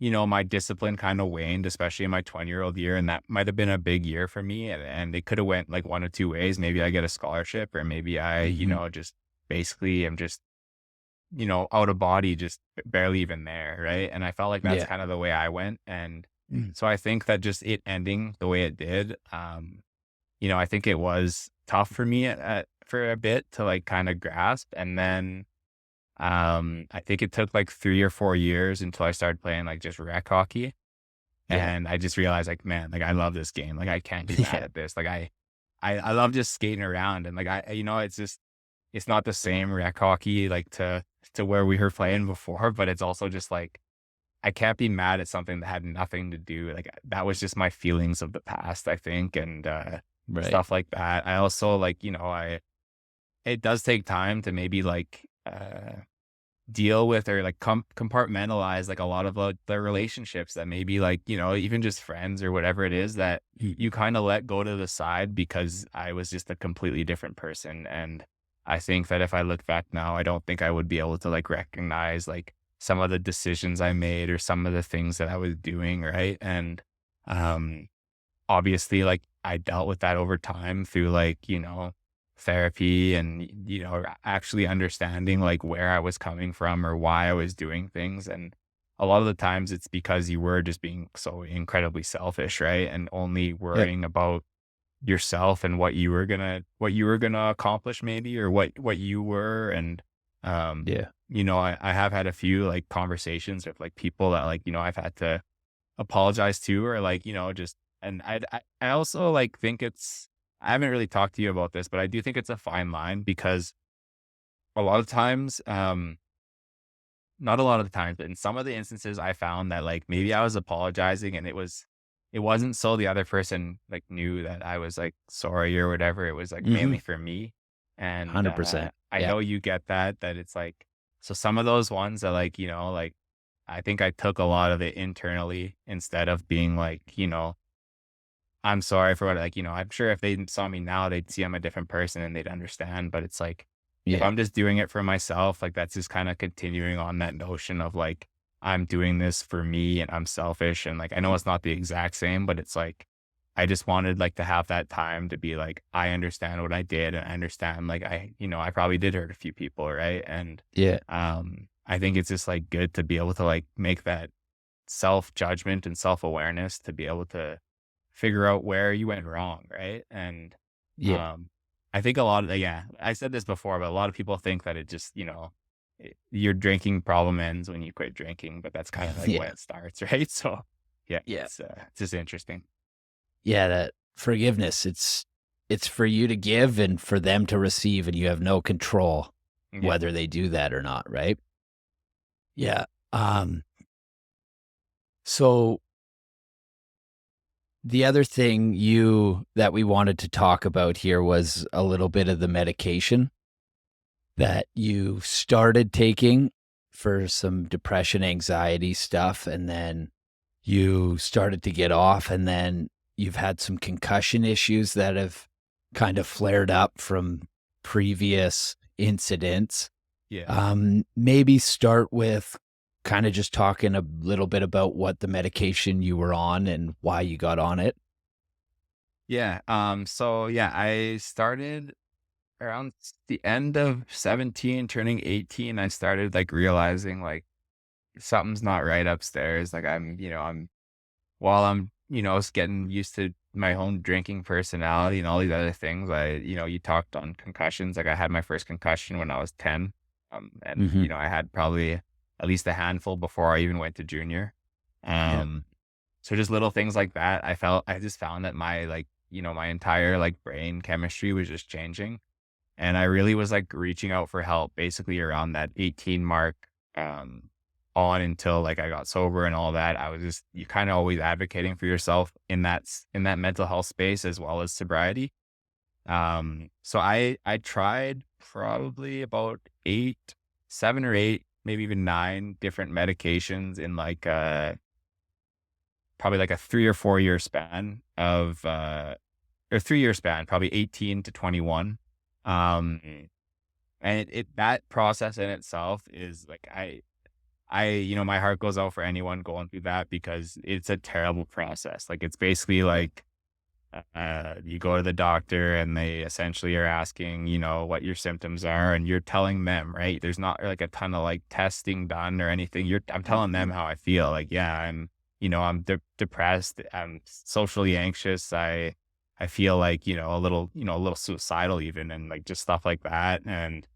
my discipline kind of waned, especially in my 20-year-old year. And that might have been a big year for me. And it could have went like one of two ways. Maybe I get a scholarship, or maybe I, just basically am just, out of body, just barely even there. Right. And I felt like that's kind of the way I went. And so I think that just it ending the way it did, I think it was tough for me for a bit to like kind of grasp. And then I think it took like 3 or 4 years until I started playing like just rec hockey. And I just realized like, man, like I love this game. Like I can't be mad at this. Like I love just skating around, and like it's not the same rec hockey like to where we were playing before, but it's also just like, I can't be mad at something that had nothing to do. Like that was just my feelings of the past, I think. And, stuff like that. I also like, it does take time to maybe like, deal with or like compartmentalize like a lot of the relationships that maybe like, even just friends or whatever it is that you kind of let go to the side because I was just a completely different person. And I think that if I look back now, I don't think I would be able to like recognize like some of the decisions I made or some of the things that I was doing. Right. And, um, obviously, like, I dealt with that over time through, like, therapy and, actually understanding, like, where I was coming from or why I was doing things, and a lot of the times it's because you were just being so incredibly selfish, right? And only Yep. worrying about yourself and what you were gonna accomplish maybe or what you were, and, Yeah. I have had a few, like, conversations with, like, people that, like, I've had to apologize to or like, just and I also like think I haven't really talked to you about this, but I do think it's a fine line because a lot of times, not a lot of the times, but in some of the instances I found that like maybe I was apologizing and it wasn't so the other person like knew that I was like sorry or whatever. It was like Mm-hmm. mainly for me. And 100%. I Yeah. know you get that it's like so some of those ones that like, like I think I took a lot of it internally instead of being like, I'm sorry for what, like, I'm sure if they saw me now, they'd see I'm a different person and they'd understand. But it's like, if Yeah. I'm just doing it for myself, like, that's just kind of continuing on that notion of like, I'm doing this for me and I'm selfish. And like, I know it's not the exact same, but it's like, I just wanted like to have that time to be like, I understand what I did and I understand like, I probably did hurt a few people. Right. And, Yeah. I think it's just like good to be able to like make that self judgment and self awareness to be able to figure out where you went wrong, right? And Yeah. um, I think a lot of yeah, I said this before, but a lot of people think that it just your drinking problem ends when you quit drinking, but that's kind of like when Yeah. it starts, right? So yeah, Yeah. it's just interesting. Yeah. That forgiveness, it's for you to give and for them to receive, and you have no control Yeah, whether they do that or not, right? Yeah. So the other thing that we wanted to talk about here was a little bit of the medication that you started taking for some depression, anxiety stuff, and then you started to get off, and then you've had some concussion issues that have kind of flared up from previous incidents. yeah, Maybe start with kind of just talking a little bit about what the medication you were on and why you got on it. yeah. So yeah, I started around the end of 17, turning 18. I started like realizing like something's not right upstairs. Like while I'm, getting used to my own drinking personality and all these other things, you talked on concussions. Like I had my first concussion when I was 10. And, Mhm. I had probably at least a handful before I even went to junior. Yeah. Um, so just little things like that. I just found that my, like, my entire like brain chemistry was just changing. And I really was like reaching out for help basically around that 18 mark. Um, on until like I got sober and all that. I was just you kind of always advocating for yourself in that mental health space as well as sobriety. So I tried probably about 7 or 8, maybe even 9 different medications in like probably like a 3 or 4 year span of or 3 year span, probably 18 to 21. Um and that process in itself is like my heart goes out for anyone going through that because it's a terrible process. Like it's basically like you go to the doctor and they essentially are asking, what your symptoms are, and you're telling them, right? There's not like a ton of like testing done or anything. I'm telling them how I feel. Like, yeah, I'm depressed. I'm socially anxious. I feel like, a little suicidal even, and like just stuff like that. And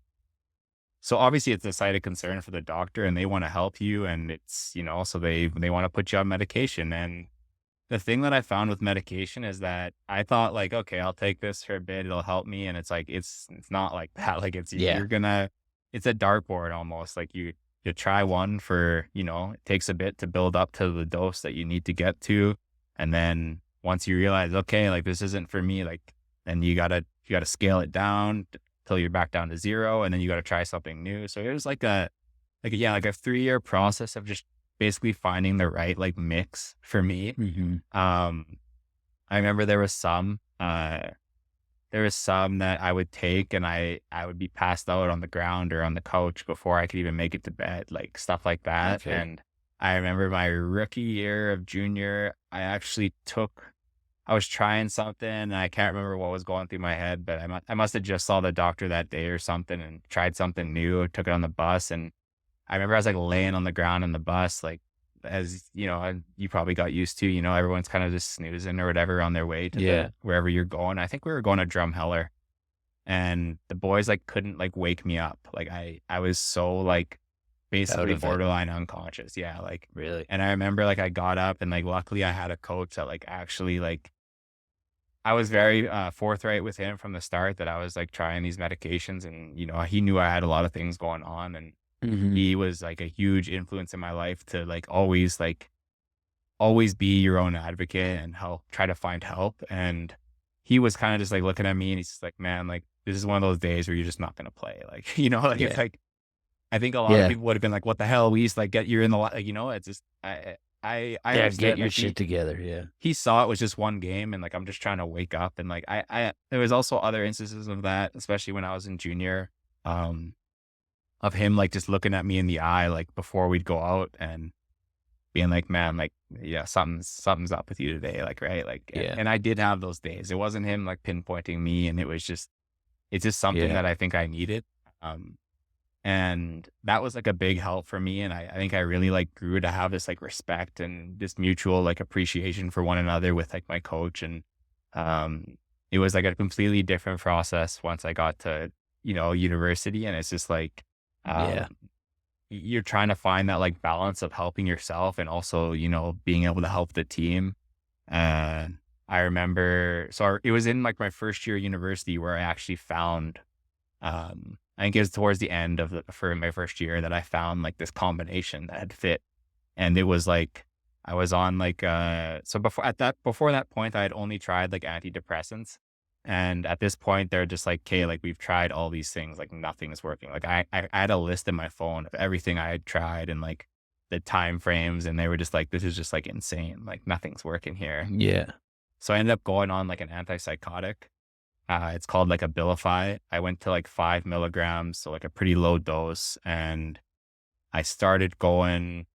so obviously it's a site of concern for the doctor and they want to help you, and it's, so they want to put you on medication. And the thing that I found with medication is that I thought like, okay, I'll take this for a bit, it'll help me. And it's like it's not like that. Like Yeah. it's a dartboard almost. Like you try one for, it takes a bit to build up to the dose that you need to get to. And then once you realize, okay, like this isn't for me, like then you gotta scale it down till you're back down to 0, and then you got to try something new. So it was like like a 3-year process of just basically finding the right like mix for me. I remember there was some that I would take and I would be passed out on the ground or on the couch before I could even make it to bed, like stuff like that. Okay. And I remember my rookie year of junior, I was trying something and I can't remember what was going through my head, but I must have just saw the doctor that day or something and tried something new, took it on the bus. And I remember I was like laying on the ground in the bus, like, as you know, and you probably got used to, everyone's kind of just snoozing or whatever on their way to wherever you're going. I think we were going to Drumheller and the boys like couldn't like wake me up. Like I was so like basically borderline unconscious. Yeah. Like really. And I remember like I got up and like luckily I had a coach that like actually like I was very forthright with him from the start that I was like trying these medications and he knew I had a lot of things going on and he was like a huge influence in my life to like always be your own advocate and try to find help. And he was kind of just like looking at me and he's just like, man, like this is one of those days where you're just not going to play. Like, it's like, I think a lot of people would have been like, what the hell? We used to like get you in the, like, it's just, I get your shit together. Yeah. He saw it was just one game and like, I'm just trying to wake up. And like, there was also other instances of that, especially when I was in junior, of him like just looking at me in the eye, like before we'd go out and being like, man, like, yeah, something's up with you today. Like, right. Like, and I did have those days. It wasn't him like pinpointing me. And it's just something that I think I needed. And that was like a big help for me. And I think I really like grew to have this like respect and this mutual like appreciation for one another with like my coach. And, it was like a completely different process once I got to, university. And it's just like, you're trying to find that like balance of helping yourself and also, being able to help the team. And I remember, so it was in like my first year of university where I actually found, I think it was towards the end for my first year that I found like this combination that had fit. And it was like, I was on like, so before that point, I had only tried like antidepressants. And at this point, they're just like, okay, like we've tried all these things, like nothing is working. Like I had a list in my phone of everything I had tried and like the time frames. And they were just like, this is just like insane. Like nothing's working here. Yeah. So I ended up going on like an antipsychotic. It's called like Abilify. I went to like 5 milligrams, so like a pretty low dose. And I started going,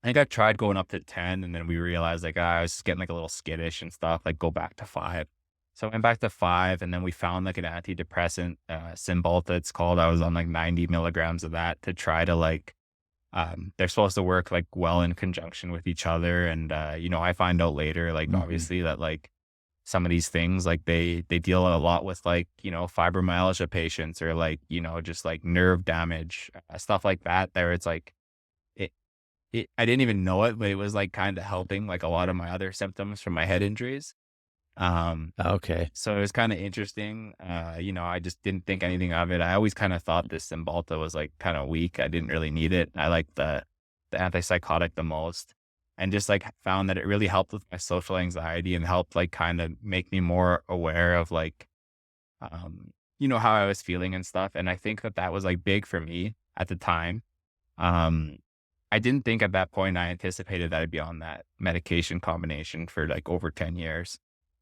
I think I tried going up to 10 and then we realized like I was just getting like a little skittish and stuff, like go back to 5. So I went back to 5 and then we found like an antidepressant, Cymbalta it's called. I was on like 90 milligrams of that to try to like, they're supposed to work like well in conjunction with each other. And, I find out later, like obviously that like some of these things, like they deal a lot with like, fibromyalgia patients or like, just like nerve damage, stuff like that there. It's like, I didn't even know it, but it was like kind of helping like a lot of my other symptoms from my head injuries. Okay. So it was kind of interesting. I just didn't think anything of it. I always kind of thought this Cymbalta was like kind of weak. I didn't really need it. I liked the antipsychotic the most and just like found that it really helped with my social anxiety and helped like kind of make me more aware of like, how I was feeling and stuff. And I think that was like big for me at the time. I didn't think at that point I anticipated that I'd be on that medication combination for like over 10 years.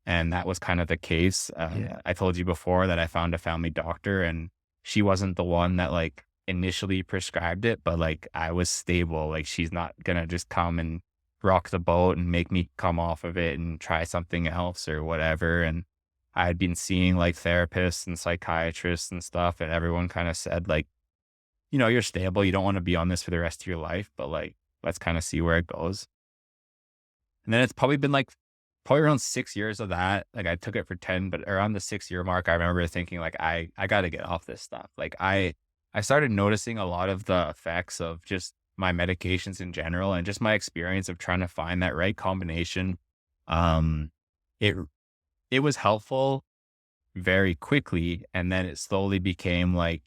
And that was kind of the case. I told you before that I found a family doctor and she wasn't the one that like initially prescribed it, but like I was stable. Like she's not going to just come and rock the boat and make me come off of it and try something else or whatever. And I had been seeing like therapists and psychiatrists and stuff. And everyone kind of said like, you're stable. You don't want to be on this for the rest of your life, but like, let's kind of see where it goes. And then it's probably been like, around 6 years of that. Like I took it for 10, but around the 6-year mark, I remember thinking like, I got to get off this stuff. Like I started noticing a lot of the effects of just my medications in general and just my experience of trying to find that right combination. It was helpful very quickly. And then it slowly became like,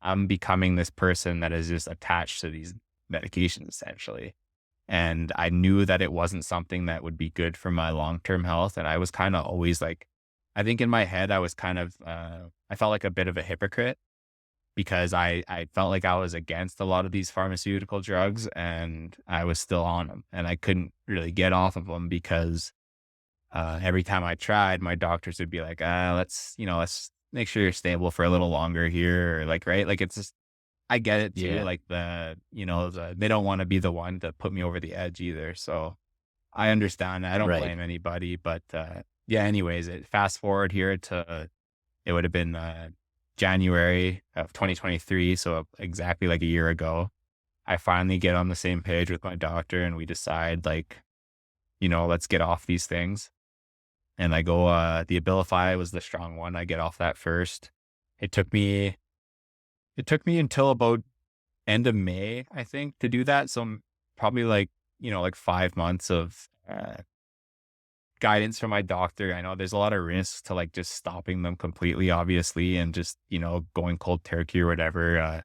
I'm becoming this person that is just attached to these medications essentially. And I knew that it wasn't something that would be good for my long-term health. And I was kind of always like, I think in my head, I was kind of, I felt like a bit of a hypocrite because I felt like I was against a lot of these pharmaceutical drugs and I was still on them and I couldn't really get off of them because every time I tried, my doctors would be like, let's make sure you're stable for a little longer here. Or like, right. Like it's just, I get it too. Yeah. Like they don't want to be the one to put me over the edge either. So I understand. I don't Right. blame anybody, but yeah, anyways, fast forward here to, it would have been January of 2023. So exactly like a year ago, I finally get on the same page with my doctor and we decide like, let's get off these things. And I go, the Abilify was the strong one. I get off that first. It took me until about end of May, I think, to do that. So probably like, like 5 months of guidance from my doctor. I know there's a lot of risks to like just stopping them completely, obviously, and just, going cold turkey or whatever.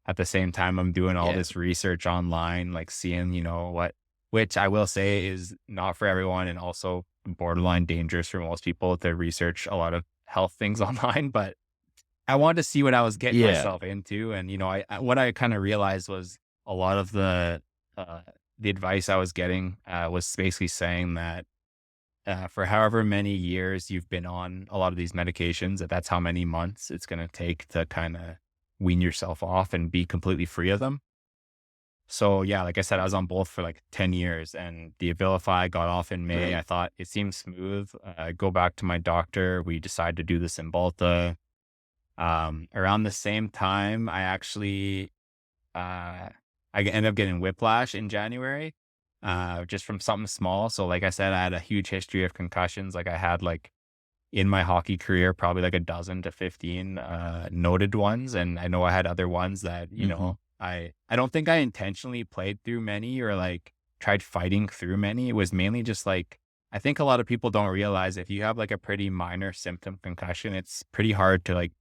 At the same time, I'm doing all this research online, like seeing, which I will say is not for everyone and also borderline dangerous for most people to research a lot of health things online. But I wanted to see what I was getting myself into. And, what I kind of realized was a lot of the advice I was getting was basically saying that for however many years you've been on a lot of these medications, that's how many months it's going to take to kind of wean yourself off and be completely free of them. So yeah, like I said, I was on both for like 10 years and the Abilify got off in May. I thought it seemed smooth. Go back to my doctor. We decided to do this in Balta. Around the same time, I ended up getting whiplash in January, just from something small. So like I said, I had a huge history of concussions. Like I had like in my hockey career, probably like a dozen to 15, noted ones. And I know I had other ones that, I don't think I intentionally played through many or like tried fighting through many. It was mainly just like, I think a lot of people don't realize if you have like a pretty minor symptom concussion, it's pretty hard to like,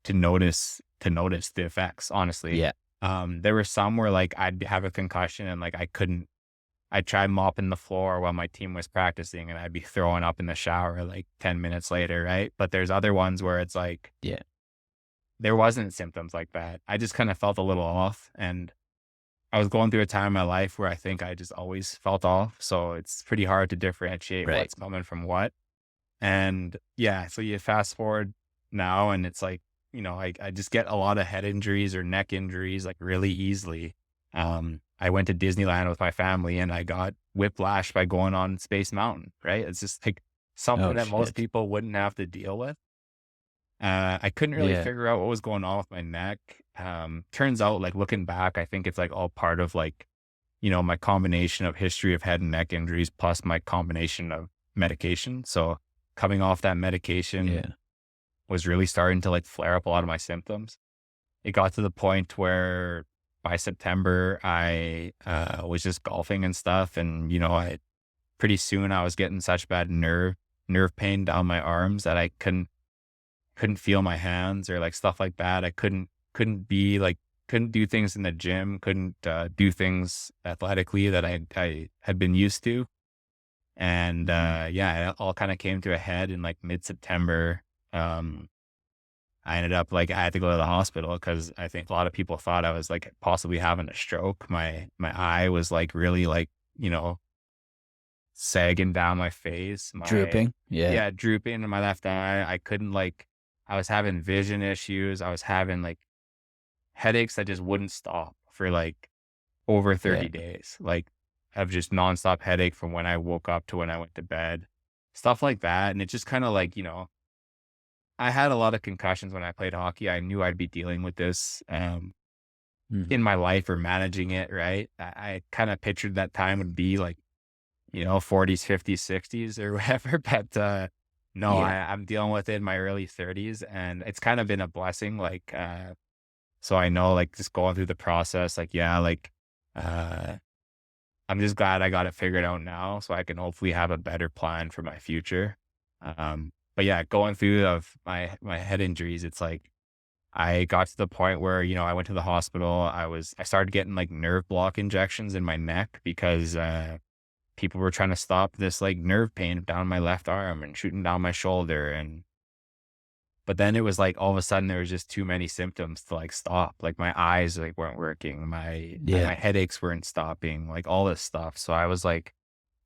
to notice the effects, honestly. Yeah. There were some where like I'd have a concussion and like I'd try mopping the floor while my team was practicing and I'd be throwing up in the shower like 10 minutes later, right? But there's other ones where it's like, there wasn't symptoms like that. I just kind of felt a little off and I was going through a time in my life where I think I just always felt off. So it's pretty hard to differentiate what's coming from what. And yeah, so you fast forward now and it's like, I just get a lot of head injuries or neck injuries like really easily. I went to Disneyland with my family and I got whiplash by going on Space Mountain, right? It's just like something that most people wouldn't have to deal with. I couldn't really figure out what was going on with my neck. Turns out like looking back, I think it's like all part of like, my combination of history of head and neck injuries plus my combination of medication. So coming off that medication was really starting to like flare up a lot of my symptoms. It got to the point where by September, I was just golfing and stuff. And, pretty soon I was getting such bad nerve pain down my arms that I couldn't feel my hands or like stuff like that. I couldn't do things in the gym, couldn't do things athletically that I had been used to. And it all kind of came to a head in like mid-September. I ended up like, I had to go to the hospital because I think a lot of people thought I was like possibly having a stroke. My eye was like really like, sagging down my face. Drooping. Yeah, drooping in my left eye. I was having vision issues. I was having like headaches that just wouldn't stop for like over 30 days. Like of just nonstop headache from when I woke up to when I went to bed, stuff like that. And it just kind of like, I had a lot of concussions when I played hockey. I knew I'd be dealing with this in my life or managing it, right? I kind of pictured that time would be like, 40s, 50s, 60s or whatever. But no, I'm dealing with it in my early 30s and it's kind of been a blessing. Like, so I know like just going through the process, like, I'm just glad I got it figured out now so I can hopefully have a better plan for my future. But yeah, going through of my head injuries, it's like I got to the point where, I went to the hospital. I started getting like nerve block injections in my neck because people were trying to stop this like nerve pain down my left arm and shooting down my shoulder. And But then it was like all of a sudden there was just too many symptoms to like stop. Like my eyes like weren't working, my headaches weren't stopping, like all this stuff. So I was like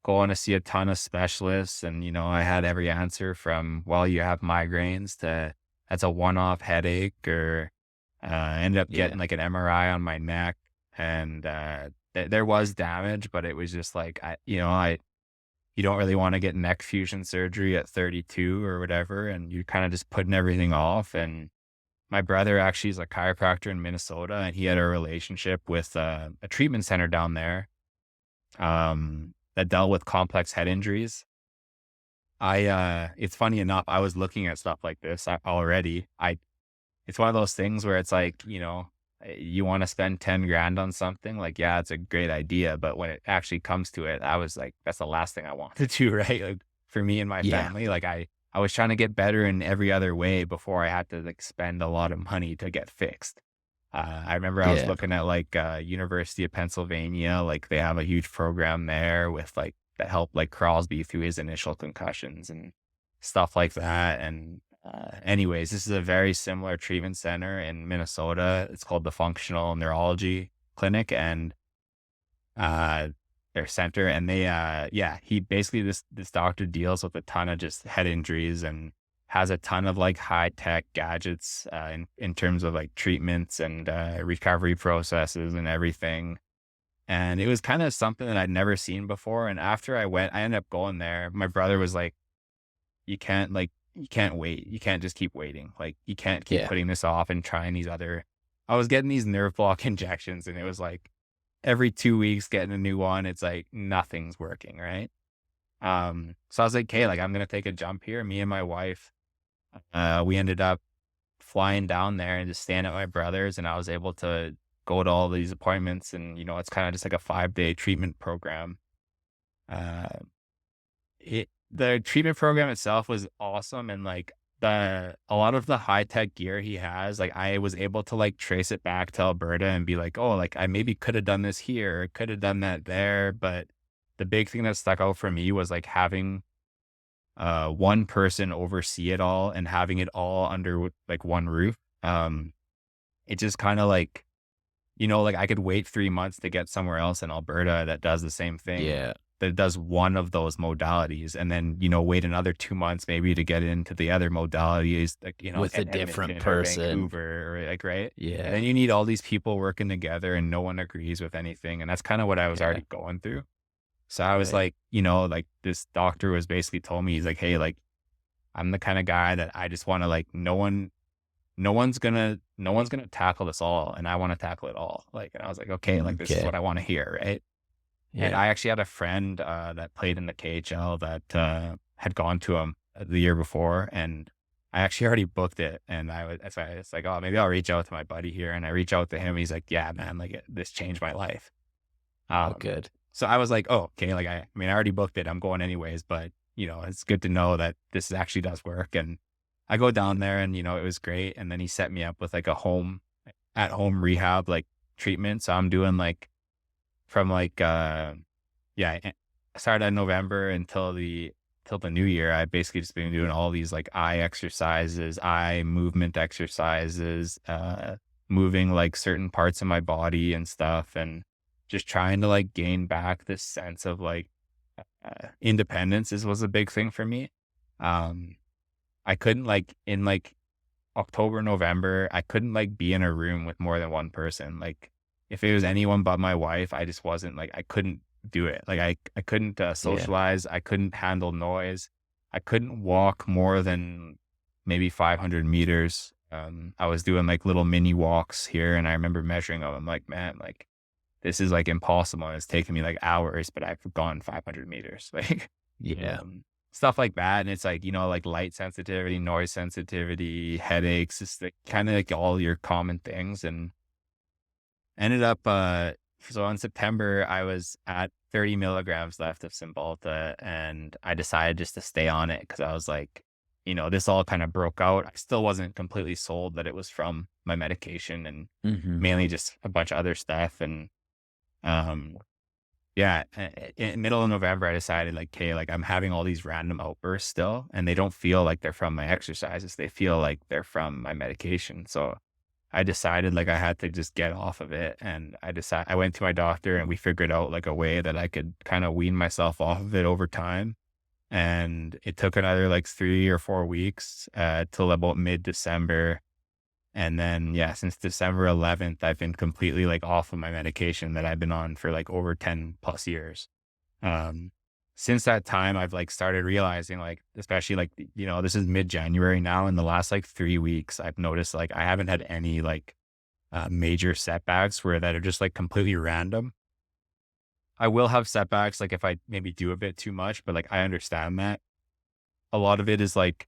going to see a ton of specialists, and I had every answer from, well, you have migraines, to that's a one-off headache, or I ended up getting like an MRI on my neck, and there was damage, but it was just like you don't really want to get neck fusion surgery at 32 or whatever, and you're kind of just putting everything off. And my brother actually is a chiropractor in Minnesota, and he had a relationship with a treatment center down there that dealt with complex head injuries. It's funny enough, I was looking at stuff like this already. It's one of those things where it's like, you want to spend 10 grand on something, like, yeah, it's a great idea. But when it actually comes to it, I was like, that's the last thing I want to do, right? Like for me and my family, like I was trying to get better in every other way before I had to like spend a lot of money to get fixed. I remember I was looking at like University of Pennsylvania, like they have a huge program there with like that helped like Crosby through his initial concussions and stuff like that. And anyways, this is a very similar treatment center in Minnesota. It's called the Functional Neurology Clinic, and their center. And he basically, this doctor deals with a ton of just head injuries and has a ton of like high tech gadgets in terms of like treatments and recovery processes and everything. And it was kind of something that I'd never seen before. And after I ended up going there. My brother was like, you can't wait. You can't just keep waiting. Like you can't keep putting this off and trying these other. I was getting these nerve block injections, and it was like every 2 weeks getting a new one. It's like nothing's working, right? So I was like, okay, like I'm gonna take a jump here. Me and my wife, we ended up flying down there and just staying at my brother's, and I was able to go to all these appointments, and it's kind of just like a 5-day treatment program. The treatment program itself was awesome, and like a lot of the high tech gear he has, like I was able to like trace it back to Alberta and be like, oh, like I maybe could have done this here, could have done that there. But the big thing that stuck out for me was like having one person oversee it all and having it all under like one roof. It just kind of like, like I could wait 3 months to get somewhere else in Alberta that does the same thing, that does one of those modalities, and then wait another 2 months maybe to get into the other modalities, like with a different person, Vancouver, or like, right? Yeah. And then you need all these people working together, and no one agrees with anything, and that's kind of what I was already going through. So I was like, like this doctor was basically told me, he's like, hey, like I'm the kind of guy that I just want to like no one's gonna tackle this all, and I want to tackle it all. Like, and I was like, okay, like this is what I want to hear, right? Yeah. And I actually had a friend that played in the KHL that had gone to him the year before, and I actually already booked it. And that's why it's like, oh, maybe I'll reach out to my buddy here. And I reach out to him. He's like, yeah, man, like this changed my life. Good. So I was like, oh, okay, like I mean, I already booked it. I'm going anyways, but it's good to know that this actually does work. And I go down there, and it was great. And then he set me up with like a at home rehab like treatment. So I'm doing like from like I started in November until the new year. I basically just been doing all these like eye exercises, eye movement exercises, moving like certain parts of my body and stuff, and just trying to like gain back this sense of like independence was a big thing for me. I couldn't like in like October, November, I couldn't like be in a room with more than one person. Like if it was anyone but my wife, I just wasn't like, I couldn't do it. Like I couldn't socialize. I couldn't handle noise. I couldn't walk more than maybe 500 meters. I was doing like little mini walks here, and I remember measuring them. I'm like, man, like this is like impossible. And it's taken me like hours, but I've gone 500 meters. Like, stuff like that. And it's like, like light sensitivity, noise sensitivity, headaches, it's like kind of like all your common things. And ended up, so in September, I was at 30 milligrams left of Cymbalta, and I decided just to stay on it because I was like, this all kind of broke out. I still wasn't completely sold that it was from my medication, and mainly just a bunch of other stuff. And yeah, in middle of November, I decided like, okay, like I'm having all these random outbursts still, and they don't feel like they're from my exercises. They feel like they're from my medication. So I decided like I had to just get off of it. And I went to my doctor and we figured out like a way that I could kind of wean myself off of it over time. And it took another like 3 or 4 weeks, till about mid-December. And then, yeah, since December 11th, I've been completely like off of my medication that I've been on for like over 10 plus years. Um, since that time, I've like started realizing like, especially like, this is mid-January now. In the last like 3 weeks, I've noticed like I haven't had any like major setbacks where that are just like completely random. I will have setbacks like if I maybe do a bit too much, but like I understand that. A lot of it is like,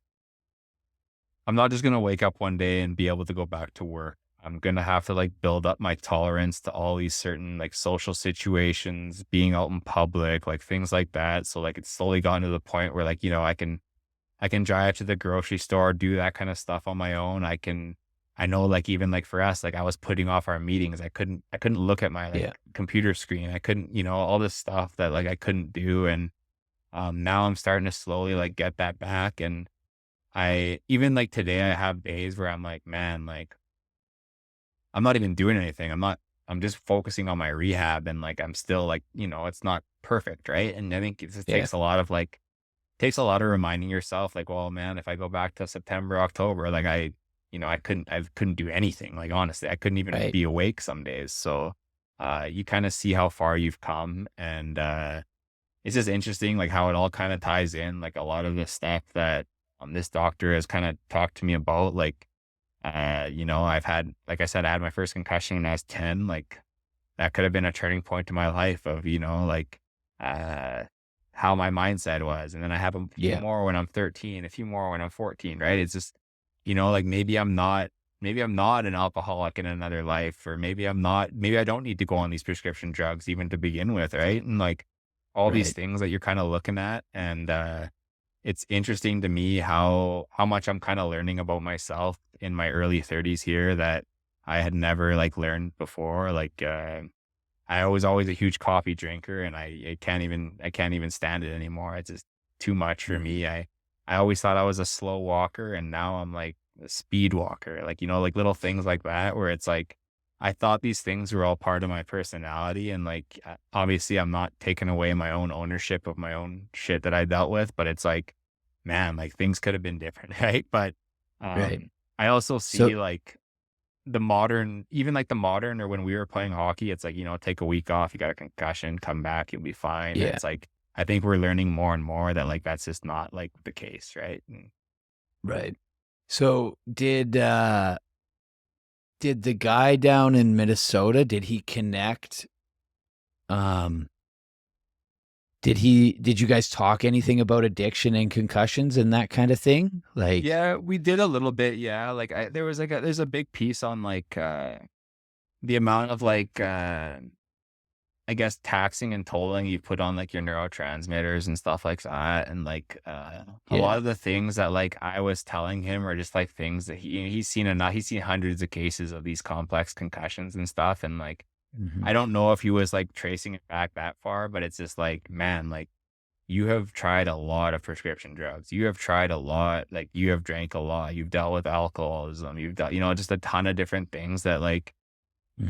I'm not just going to wake up one day and be able to go back to work. I'm going to have to like build up my tolerance to all these certain like social situations, being out in public, like things like that. So like it's slowly gotten to the point where like, I can drive to the grocery store, do that kind of stuff on my own. I know like even like for us, like I was putting off our meetings. I couldn't look at my like computer screen. I couldn't, all this stuff that like I couldn't do. And now I'm starting to slowly like get that back. And I even like today, I have days where I'm like, man, like I'm not even doing anything. I'm just focusing on my rehab and like I'm still like, it's not perfect, right? And I think it just takes a lot of reminding yourself, like, well, man, if I go back to September, October, like I couldn't do anything. Like honestly, I couldn't even be awake some days. So you kind of see how far you've come. And it's just interesting like how it all kind of ties in, like a lot of the stuff that this doctor has kind of talked to me about, like, I've had, like I said, I had my first concussion when I was 10, like that could have been a turning point to my life of, like, how my mindset was. And then I have a few more when I'm 13, a few more when I'm 14, right? It's just, like maybe I'm not an alcoholic in another life, or maybe I don't need to go on these prescription drugs even to begin with. Right. And like all these things that you're kind of looking at. And, it's interesting to me how much I'm kind of learning about myself in my early 30s here that I had never like learned before. Like I was always a huge coffee drinker, and I can't even stand it anymore. It's just too much for me. I always thought I was a slow walker, and now I'm like a speed walker. Like like little things like that where it's like I thought these things were all part of my personality, and like obviously I'm not taking away my own ownership of my own shit that I dealt with, but it's like, man, like things could have been different, right? But I also see like even like the modern, or when we were playing hockey, it's like, take a week off, you got a concussion, come back, you'll be fine. And it's like, I think we're learning more and more that like, that's just not like the case. Right. Right. So did the guy down in Minnesota, did he connect? Did you guys talk anything about addiction and concussions and that kind of thing? Like, yeah, we did a little bit. Yeah. Like there's a big piece on like, the amount of like, I guess taxing and tolling you put on like your neurotransmitters and stuff like that. And like, a lot of the things that like I was telling him are just like things that he's seen hundreds of cases of these complex concussions and stuff. And like, I don't know if he was like tracing it back that far, but it's just like, man, like you have tried a lot of prescription drugs. You have tried a lot, like you have drank a lot. You've dealt with alcoholism. You've done, just a ton of different things that like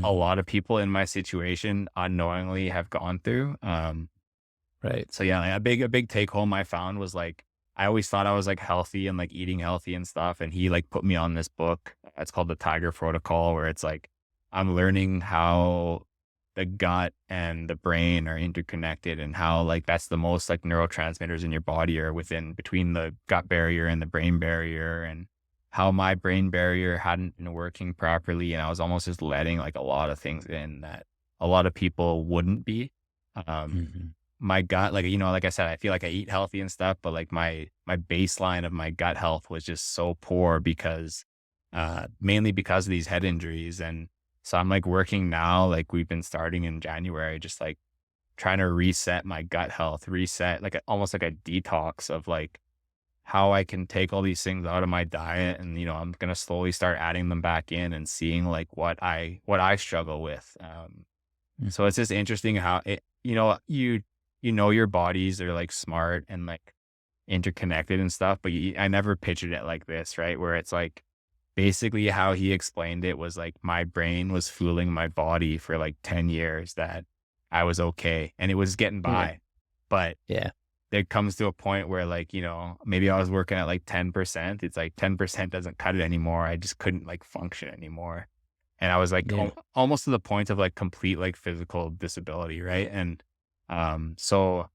a lot of people in my situation unknowingly have gone through. Right. So yeah, like a big take home I found was like, I always thought I was like healthy and like eating healthy and stuff. And he like put me on this book. It's called the Tiger Protocol, where it's like, I'm learning how the gut and the brain are interconnected, and how like that's the most like neurotransmitters in your body are between the gut barrier and the brain barrier, and how my brain barrier hadn't been working properly. And I was almost just letting like a lot of things in that a lot of people wouldn't be. My gut, like, like I said, I feel like I eat healthy and stuff, but like my baseline of my gut health was just so poor because, mainly because of these head injuries. And so I'm like working now, like we've been starting in January, just like trying to reset my gut health, like almost like a detox of like how I can take all these things out of my diet. And, I'm going to slowly start adding them back in and seeing like what I struggle with. So it's just interesting how you know your bodies are like smart and like interconnected and stuff, but I never pictured it like this, right? Where it's like basically how he explained it was like my brain was fooling my body for like 10 years that I was okay and it was getting Yeah. by. But Yeah. there comes to a point where like, maybe I was working at like 10%. It's like 10% doesn't cut it anymore. I just couldn't like function anymore. And I was like Yeah. almost to the point of like complete like physical disability, right? And so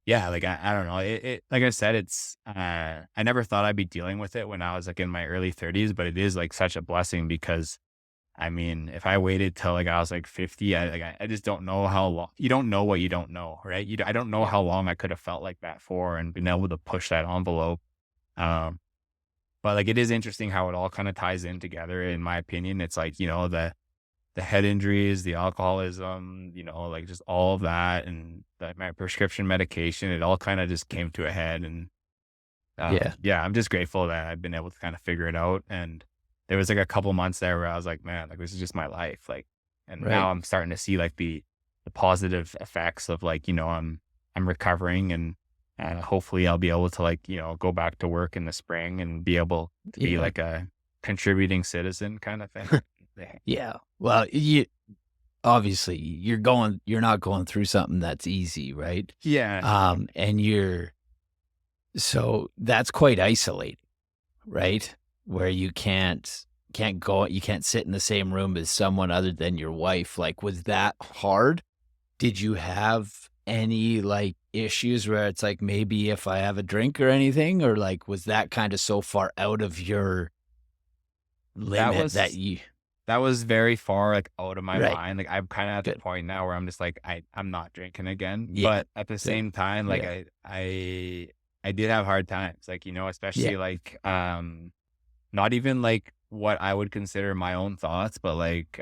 yeah, like I don't know. It like I said, I never thought I'd be dealing with it when I was like in my early 30s, but it is like such a blessing because I mean, if I waited till like I was like 50, I just don't know how long. You don't know what you don't know, right? I don't know Yeah. how long I could have felt like that for and been able to push that envelope. Um, but like it is interesting how it all kind of ties in together. In my opinion, it's like the head injuries, the alcoholism, like just all of that, and my prescription medication. It all kind of just came to a head, and Yeah. yeah, I'm just grateful that I've been able to kind of figure it out. And there was like a couple months there where I was like, man, like this is just my life. Like, and Right. now I'm starting to see like the positive effects of like, I'm recovering and hopefully I'll be able to like, go back to work in the spring and be able to be Yeah. like a contributing citizen kind of thing. Yeah. Yeah. Well, obviously you're not going through something that's easy, right? Yeah. And so that's quite isolating, right? Where you can't sit in the same room as someone other than your wife. Like, was that hard? Did you have any like issues where it's like maybe if I have a drink or anything, or like was that kind of so far out of your That limit that was you That was very far, like, out of my right? mind, like, I'm kinda at the Good. point now where I'm just like, I'm not drinking again, Yeah. but at the Good. same time, like, Yeah. I did have hard times, like, Yeah. especially, like, not even, like, what I would consider my own thoughts, but, like,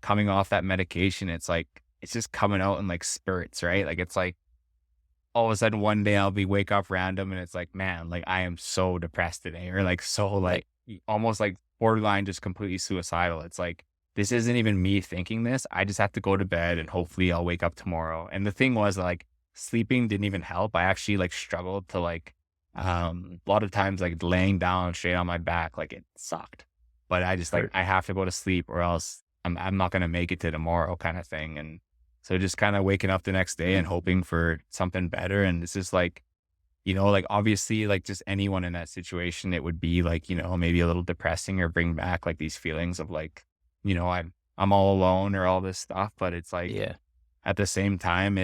coming off that medication, it's like, it's just coming out in, like, spurts, right? Like, it's like, all of a sudden, one day wake up random, and it's like, "Man, like, I am so depressed today," or, like, so, Right. like, almost, like, borderline just completely suicidal. It's like, this isn't even me thinking this. I just have to go to bed, and hopefully I'll wake up tomorrow. And the thing was, like, sleeping didn't even help. I actually, like, struggled to, like, a lot of times, like, laying down straight on my back, like, it sucked. But I just, like, Hurt. I have to go to sleep or else I'm not gonna make it to tomorrow kinda thing, and so just kinda waking up the next day and hoping for something better, and it's just like, like, obviously, like, just anyone in that situation, it would be, like, maybe a little depressing or bring back, like, these feelings of, like, I'm all alone or all this stuff, but it's like, Yeah. at the same time,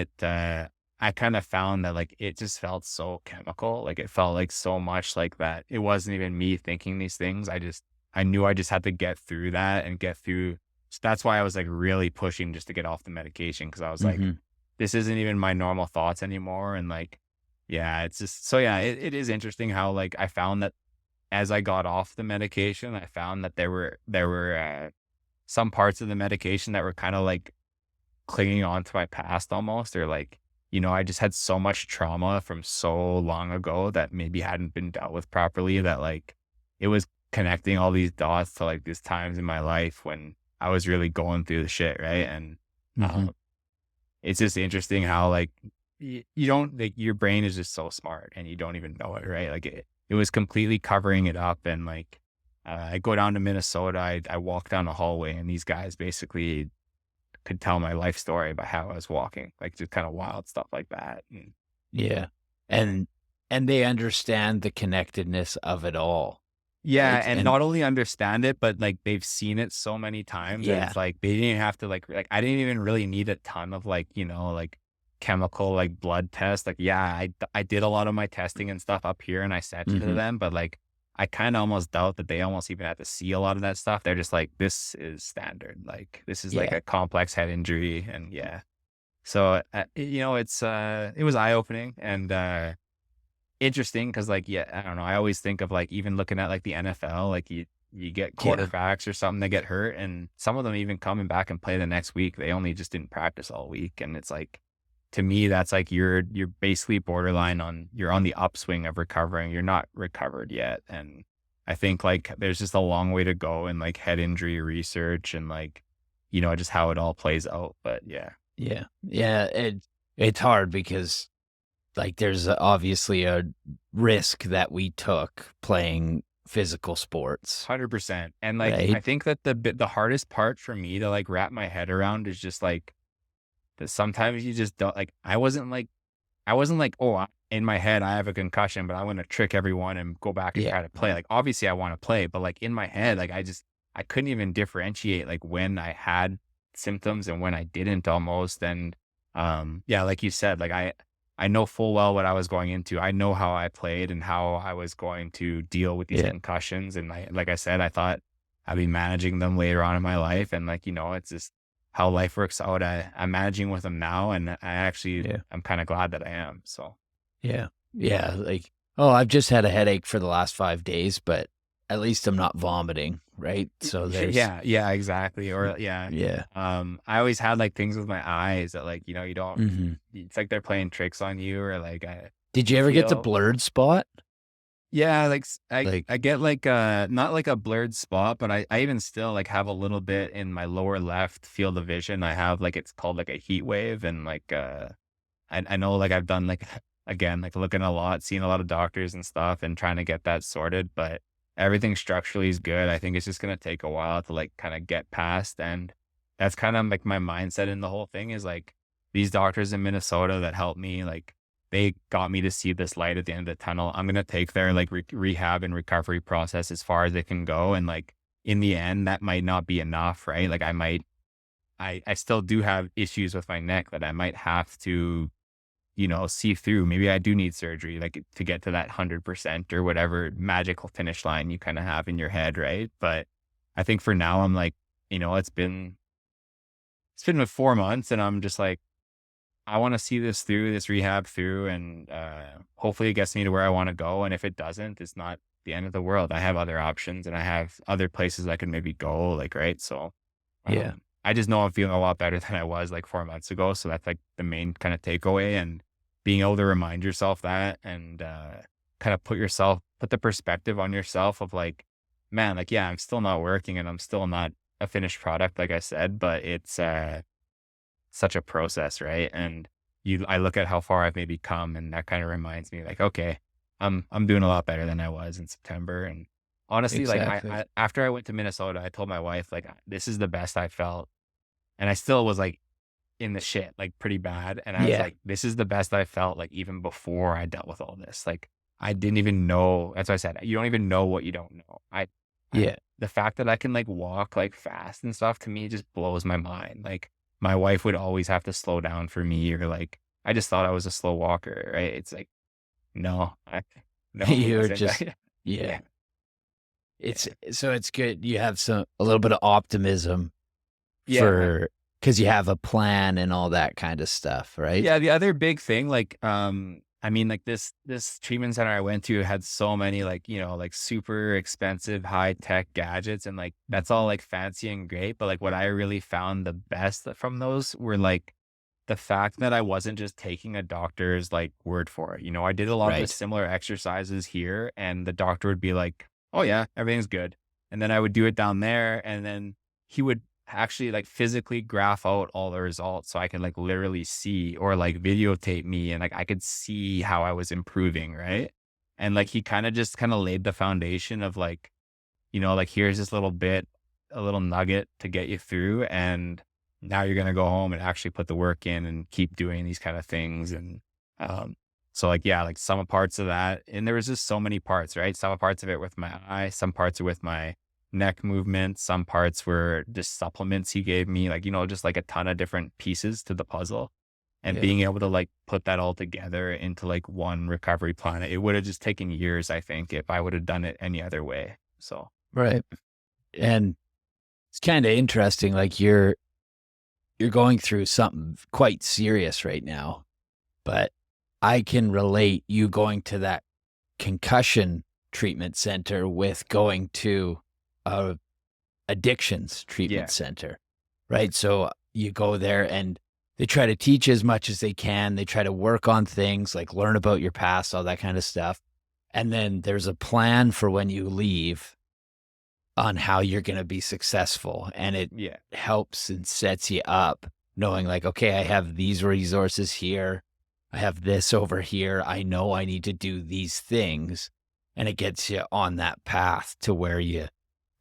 I kinda found that, like, it just felt so chemical, like, it felt, like, so much like that it wasn't even me thinking these things, I knew I just had to get through that and get through so that's why I was, like, really pushing just to get off the medication because I was like, Mhm. "This isn't even my normal thoughts anymore," and, like, yeah, it's just so, yeah, it is interesting how, like, I found that as I got off the medication, I found that there were some parts of the medication that were kinda, like, clinging on to my past almost or, like, I just had so much trauma from so long ago that maybe hadn't been dealt with properly that, like, it was connecting all these dots to, like, these times in my life when I was really going through the shit, right? And, Mhm. um, it's just interesting how, like, you don't like, your brain is just so smart and you don't even know it, right? Like, it was completely covering it up and, like, I go down to Minnesota, I walk down the hallway and these guys basically could tell my life story about how I was walking, like, just kinda wild stuff like that, and Yeah. And they understand the connectedness of it all, yeah, right? and And not only understand it, but, like, they've seen it so many times that yeah. it's like, they didn't have to, like, I didn't even really need a ton of, like, like, chemical, like, blood tests, like, yeah, I did a lot of my testing and stuff up here, and I sent it to Mhm. them, but, like, I kinda almost doubt that they almost even had to see a lot of that stuff, they're just like, "This is standard," like, "This is, like, Yeah. a complex head injury," and yeah. So, it was eye-opening and, interesting because, like, yeah, I don't know, I always think of, like, even looking at, like, the NFL, like, you get Yeah. quarterbacks or something that get hurt, and some of them even coming back and play the next week, they only just didn't practice all week, and it's like, to me, that's like you're basically borderline you're on the upswing of recovering, you're not recovered yet, and I think, like, there's just a long way to go in, like, head injury research and, like, just how it all plays out, but yeah. Yeah. Yeah. it's hard because like there's obviously a risk that we took playing physical sports, 100%. And like, I right? think that the hardest part for me to like wrap my head around is just like that sometimes you just don't like, I wasn't like, oh, in my head, I have a concussion, but I want to trick everyone and go back and Yeah. try to play. Like, obviously I want to play, but like in my head, like I couldn't even differentiate like when I had symptoms and when I didn't almost. And, yeah, like you said, like I know full well what I was going into. I know how I played and how I was going to deal with these Yeah. concussions. And like I said, I thought I'd be managing them later on in my life. And like, it's just how life works out. I'm managing with them now. And Yeah. I'm kind of glad that I am. So. Yeah. Yeah. Like, oh, I've just had a headache for the last 5 days, but at least I'm not vomiting, right? So there's, Yeah, exactly. Or yeah. yeah. I always had like things with my eyes that like, you don't, Hmm. it's like they're playing tricks on you or like Did you you ever get the feel, blurred spot? yeah, like Like, I get like not like a blurred spot, but I even still like have a little bit in my lower left field of vision. I have like, it's called like a heat wave. And like, I know like I've done like, again, like looking a lot, seeing a lot of doctors and stuff and trying to get that sorted, but everything structurally is good. I think it's just going to take a while to like kind of get past. And that's kind of like my mindset in the whole thing is like these doctors in Minnesota that helped me, like they got me to see this light at the end of the tunnel. I'm going to take their like rehab and recovery process as far as it can go. And like in the end, that might not be enough, right? Like I still do have issues with my neck that I might have to see through. Maybe I do need surgery, like to get to that 100% or whatever magical finish line you kind of have in your head, right? But I think for now, I'm like, it's been with 4 months, and I'm just like, I want to see this rehab through, and hopefully it gets me to where I want to go. And if it doesn't, it's not the end of the world. I have other options, and I have other places I can maybe go, like right. So, yeah. I just know I'm feeling a lot better than I was like 4 months ago. So that's like the main kind of takeaway, and being able to remind yourself that and kind of put the perspective on yourself of like, man, like, yeah, I'm still not working and I'm still not a finished product, like I said, but it's such a process, right? And I look at how far I've maybe come, and that kind of reminds me like, okay, I'm doing a lot better than I was in September. And honestly, like Exactly. after I went to Minnesota, I told my wife like, this is the best I felt. And I still was like in the shit, like pretty bad. And I was Yeah. like, this is the best I felt like even before I dealt with all this. Like I didn't even know. That's what I said. You don't even know what you don't know. Yeah. The fact that I can like walk like fast and stuff to me just blows my mind. Like my wife would always have to slow down for me, or like, I just thought I was a slow walker, right? It's like, no, no, it You're wasn't. just, Yeah. yeah. It's Yeah. so it's good. You have a little bit of optimism Yeah. because you have a plan and all that kind of stuff, right? Yeah, the other big thing, like, I mean, like this treatment center I went to had so many like, like super expensive high tech gadgets, and like that's all like fancy and great. But like what I really found the best from those were like the fact that I wasn't just taking a doctor's like word for it. I did a lot of the Right. similar exercises here, and the doctor would be like, "Oh yeah, everything's good." And then I would do it down there, and then he would actually like physically graph out all the results so I could like literally see, or like videotape me, and like I could see how I was improving, right? And like he kind of laid the foundation of like, like here's this little bit, a little nugget to get you through, and now you're gonna go home and actually put the work in and keep doing these kind of things. And so like, yeah, like some parts of that, and there was just so many parts, right? Some parts of it with my eye, some parts are with my neck movement, some parts were just supplements he gave me, like, just like a ton of different pieces to the puzzle. And Yeah. being able to like put that all together into like one recovery plan, it would have just taken years, I think, if I would have done it any other way. So Right. And it's kind of interesting. Like you're going through something quite serious right now, but I can relate you going to that concussion treatment center with going to a addictions treatment yeah, center, right? So you go there and they try to teach as much as they can. They try to work on things like learn about your past, all that kind of stuff. And then there's a plan for when you leave on how you're going to be successful. And it yeah, helps and sets you up knowing like, okay, I have these resources here. I have this over here. I know I need to do these things. And it gets you on that path to where you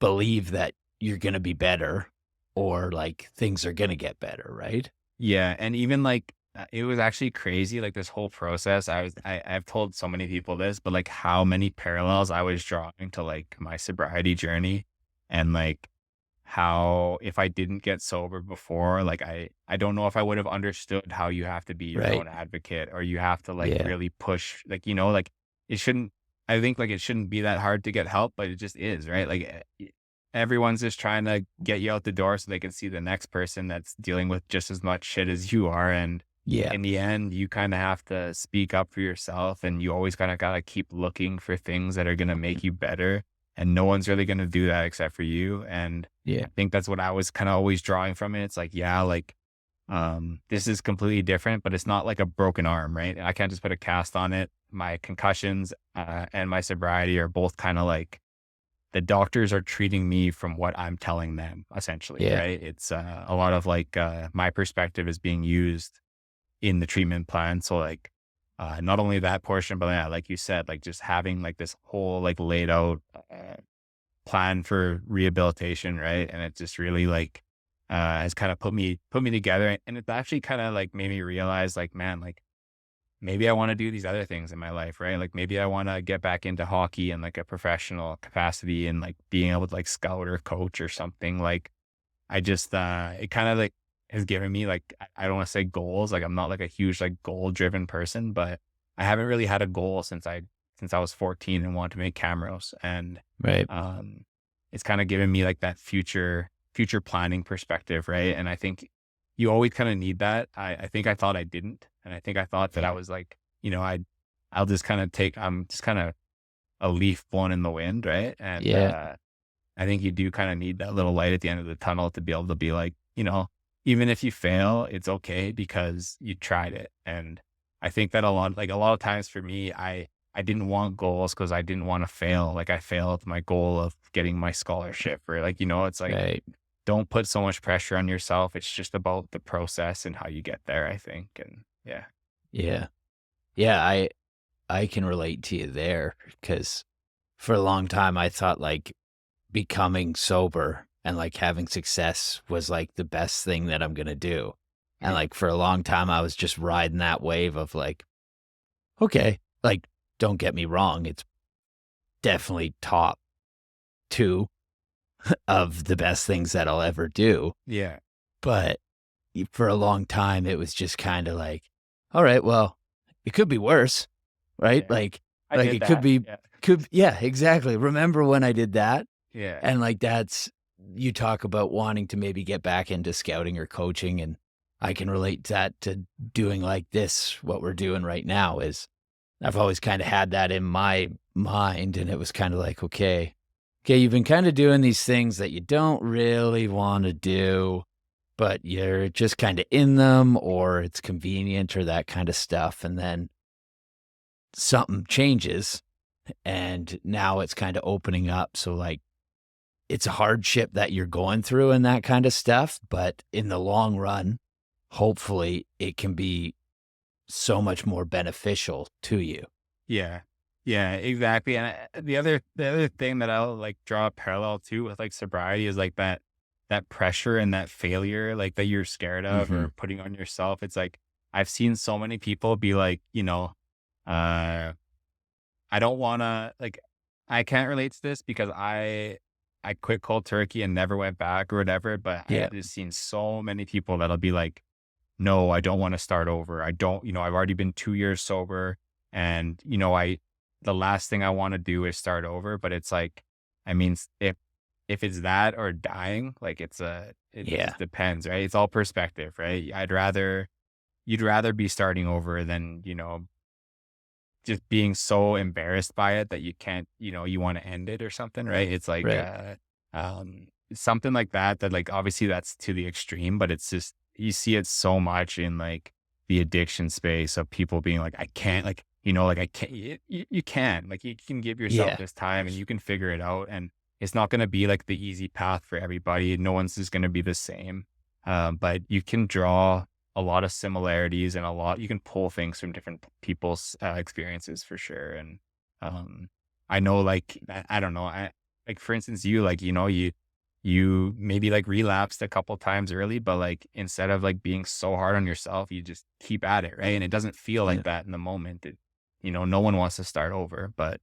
believe that you're going to be better or like things are going to get better. Right. Yeah. And even like, it was actually crazy. Like this whole process, I've told so many people this, but like how many parallels I was drawing to like my sobriety journey, and like how if I didn't get sober before, like I don't know if I would have understood how you have to be your Right. own advocate, or you have to like Yeah. really push, like, like it shouldn't, I think like it shouldn't be that hard to get help, but it just is, right? Like everyone's just trying to get you out the door so they can see the next person that's dealing with just as much shit as you are. And Yeah. in the end, you kind of have to speak up for yourself, and you always kind of got to keep looking for things that are going to make you better. And no one's really going to do that except for you. And Yeah. I think that's what I was kind of always drawing from it. It's like, yeah, like, this is completely different, but it's not like a broken arm, right? I can't just put a cast on it. My concussions, and my sobriety are both kind of like the doctors are treating me from what I'm telling them, essentially, Yeah. right? It's a lot of like my perspective is being used in the treatment plan. So like, not only that portion, but yeah, like you said, like just having like this whole like laid out plan for rehabilitation, right? And it just really like has kind of put me together, and it's actually kind of like made me realize like, man, like maybe I want to do these other things in my life, right? Like maybe I want to get back into hockey in like a professional capacity, and like being able to like scout or coach or something. Like I just it kind of like has given me like, I don't want to say goals. Like I'm not like a huge like goal driven person, but I haven't really had a goal since I was 14 and wanted to make cameras. And Right. um it's kind of given me like that future planning perspective, right? And I think you always kind of need that. I think I thought I didn't. And I think I thought that I Yeah. was like, I'll just kind of I'm just kind of a leaf blown in the wind, right? And Yeah. I think you do kind of need that little light at the end of the tunnel to be able to be like, even if you fail, it's okay because you tried it. And I think that a lot of times for me, I didn't want goals because I didn't want to fail. Like I failed my goal of getting my scholarship, or like, it's like, Right. don't put so much pressure on yourself. It's just about the process and how you get there, I think. And yeah. Yeah. Yeah. I can relate to you there because for a long time I thought like becoming sober and like having success was like the best thing that I'm going to do. And like for a long time, I was just riding that wave of like, okay, like, don't get me wrong. It's definitely top two of the best things that I'll ever do. Yeah. But for a long time, it was just kind of like, all right, well, it could be worse, right? Yeah. I Like did it could that. be, Yeah. yeah, exactly. Remember when I did that? Yeah. And like you talk about wanting to maybe get back into scouting or coaching, and I can relate that to doing like this. What we're doing right now is I've always kind of had that in my mind, and it was kind of like, okay, you've been kind of doing these things that you don't really want to do, but you're just kind of in them, or it's convenient or that kind of stuff. And then something changes, and now it's kind of opening up. So like, it's a hardship that you're going through and that kind of stuff, but in the long run, hopefully it can be so much more beneficial to you. Yeah. Yeah, exactly. And the other thing that I'll like draw a parallel to with like sobriety is like that pressure and that failure like that you're scared of Mhm. or putting on yourself. It's like I've seen so many people be like, uh I don't want to like, I can't relate to this because I quit cold turkey and never went back or whatever, but Yeah. I've just seen so many people that'll be like, no, I don't want to start over. I don't, I've already been 2 years sober, and, the last thing I want to do is start over. But it's like, I mean, if it's that or dying, like it Yeah. just depends, right? It's all perspective, right? You'd rather be starting over than, just being so embarrassed by it that you can't, you want to end it or something, right? It's like, Right. something like that, like obviously that's to the extreme, but it's just, you see it so much in like the addiction space of people being like, I can't, like, like I can't, you can, like, you can give yourself Yeah. this time and you can figure it out. And it's not going to be like the easy path for everybody. No one's just going to be the same. but you can draw a lot of similarities and you can pull things from different people's experiences for sure. And I know, like, I don't know, like for instance, you like, you maybe like relapsed a couple times early, but like instead of like being so hard on yourself, you just keep at it, right? And it doesn't feel like that in the moment. No one wants to start over, but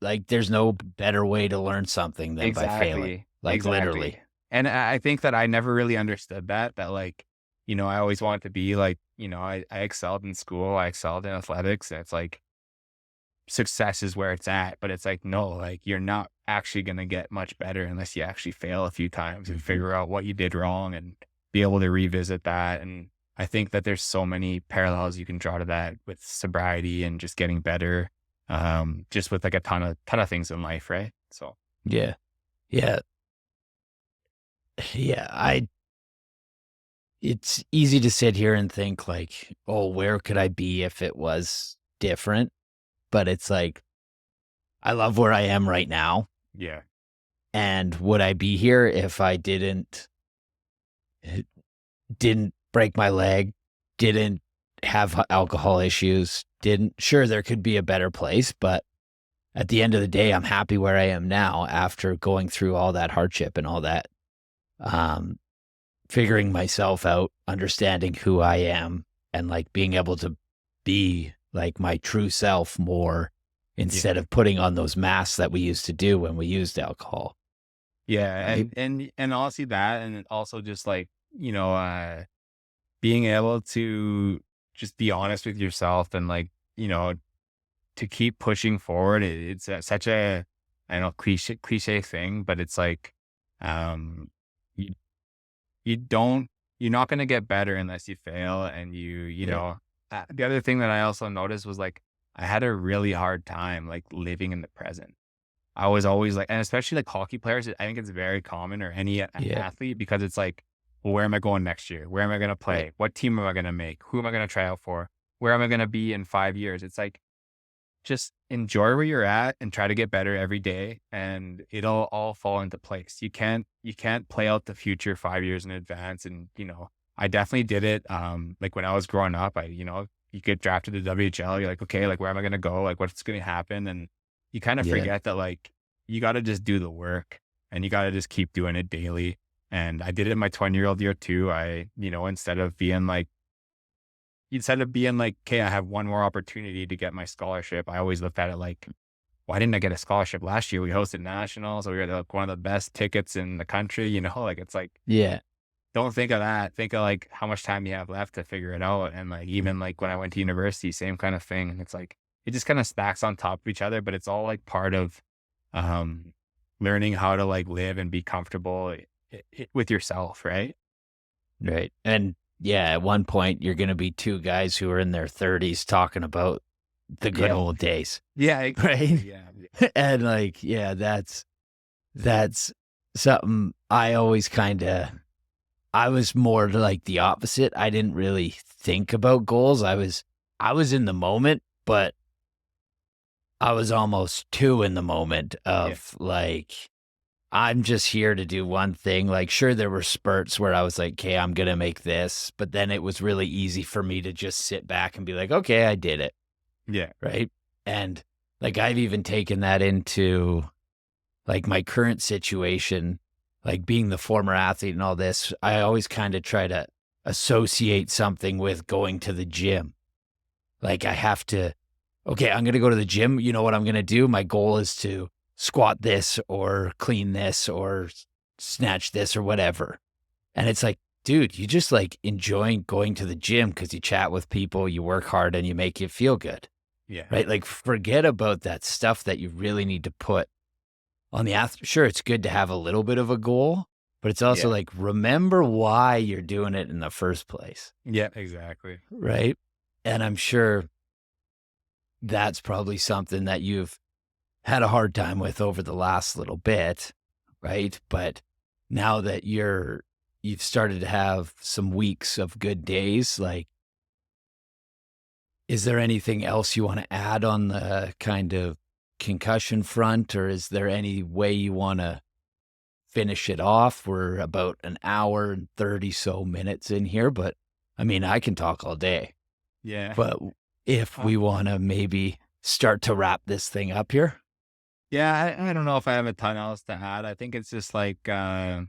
like there's no better way to learn something than by failing. Like literally. And I think that I never really understood that like, I always wanted to be like, I excelled in school, I excelled in athletics, and it's like success is where it's at. But it's like, no, like you're not actually going to get much better unless you actually fail a few times and figure out what you did wrong and be able to revisit that. And I think that there's so many parallels you can draw to that with sobriety and just getting better, just with like a ton of things in life, right? So yeah. It's easy to sit here and think like, oh, where could I be if it was different? But it's like, I love where I am right now. Yeah. And would I be here if I didn't break my leg, didn't have alcohol issues, sure, there could be a better place, but at the end of the day, I'm happy where I am now after going through all that hardship and all that, figuring myself out, understanding who I am, and like being able to be like my true self more instead of putting on those masks that we used to do when we used alcohol. Yeah. Right? And honestly that, and also just like, being able to just be honest with yourself and like, to keep pushing forward. It's such a, I know, cliche thing, but it's like, you, you're not going to get better unless you fail. And the other thing that I also noticed was like, I had a really hard time like living in the present. I was always like, and especially like hockey players, I think it's very common, or any athlete, because it's like, well, where am I going next year? Where am I going to play? Right. What team am I going to make? Who am I going to try out for? Where am I going to be in 5 years? It's like, just enjoy where you're at and try to get better every day, and it'll all fall into place. You can't play out the future 5 years in advance. And, I definitely did it. Like when I was growing up, you get drafted to the WHL. You're like, okay, like where am I going to go? Like what's going to happen? And you kind of forget that like, you got to just do the work and you got to just keep doing it daily. And I did it in my 20-year-old year too. Instead of being like, okay, I have one more opportunity to get my scholarship, I always looked at it like, why didn't I get a scholarship last year? We hosted nationals. So we were like one of the best tickets in the country, like it's like, don't think of that. Think of like how much time you have left to figure it out. And like, even like when I went to university, same kind of thing. And it's like, it just kind of stacks on top of each other, but it's all like part of, learning how to like live and be comfortable with yourself. Right. Right. And at one point you're going to be two guys who are in their 30s talking about the good old days. Yeah. Exactly. Right. Yeah. And like, that's something I always I was more like the opposite. I didn't really think about goals. I was in the moment, but I was almost too in the moment of like, I'm just here to do one thing. Like, sure, there were spurts where I was like, okay, I'm going to make this. But then it was really easy for me to just sit back and be like, okay, I did it. Yeah. Right. And like, I've even taken that into like my current situation, like being the former athlete and all this. I always kind of try to associate something with going to the gym. Like I have to, okay, I'm going to go to the gym. You know what I'm going to do? My goal is to squat this or clean this or snatch this or whatever. And it's like, dude, you just like enjoying going to the gym because you chat with people, you work hard, and you make you feel good. Yeah. Right? Like forget about that stuff that you really need to put on the athlete. Sure, it's good to have a little bit of a goal, but it's also like, remember why you're doing it in the first place. Yeah, exactly. Right? And I'm sure that's probably something that you've had a hard time with over the last little bit, right? But now that you've started to have some weeks of good days, like, is there anything else you want to add on the kind of concussion front, or is there any way you want to finish it off. We're about an hour and 30 so minutes in here, but I mean, I can talk all day. Yeah. But if we want to maybe start to wrap this thing up here. Yeah, I don't know if I have a ton else to add. I think it's just like, I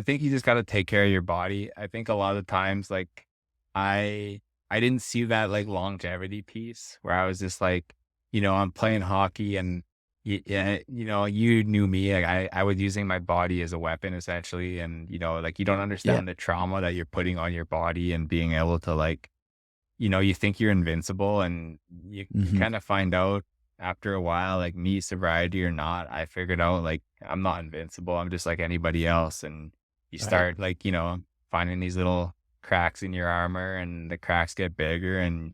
think you just got to take care of your body. I think a lot of times, like, I didn't see that like longevity piece where I was just like, I'm playing hockey and yeah, you knew me. Like I was using my body as a weapon essentially, and like you don't understand the trauma that you're putting on your body and being able to like, you think you're invincible, and you kind of find out after a while, like me, sobriety or not, I figured out like I'm not invincible. I'm just like anybody else, and you start like finding these little cracks in your armor, and the cracks get bigger, and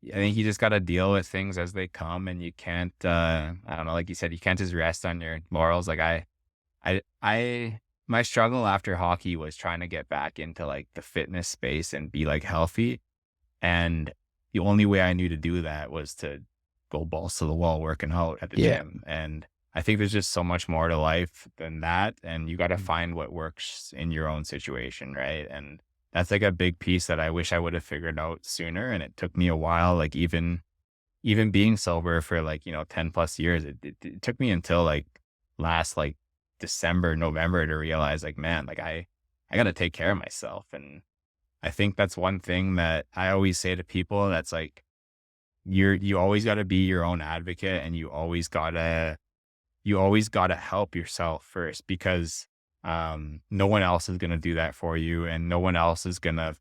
I think you just got to deal with things as they come, and you can't, I don't know, like you said, you can't just rest on your laurels. Like my struggle after hockey was trying to get back into like the fitness space and be like healthy. And the only way I knew to do that was to go balls to the wall working out at the gym. And I think there's just so much more to life than that. And you got to find what works in your own situation. Right. And that's like a big piece that I wish I would have figured out sooner. And it took me a while, like even being sober for like, 10 plus years, it took me until like last like December, November to realize like, man, like I got to take care of myself. And I think that's one thing that I always say to people, that's like, you always got to be your own advocate, and you always gotta help yourself first, because no one else is going to do that for you, and no one else is going to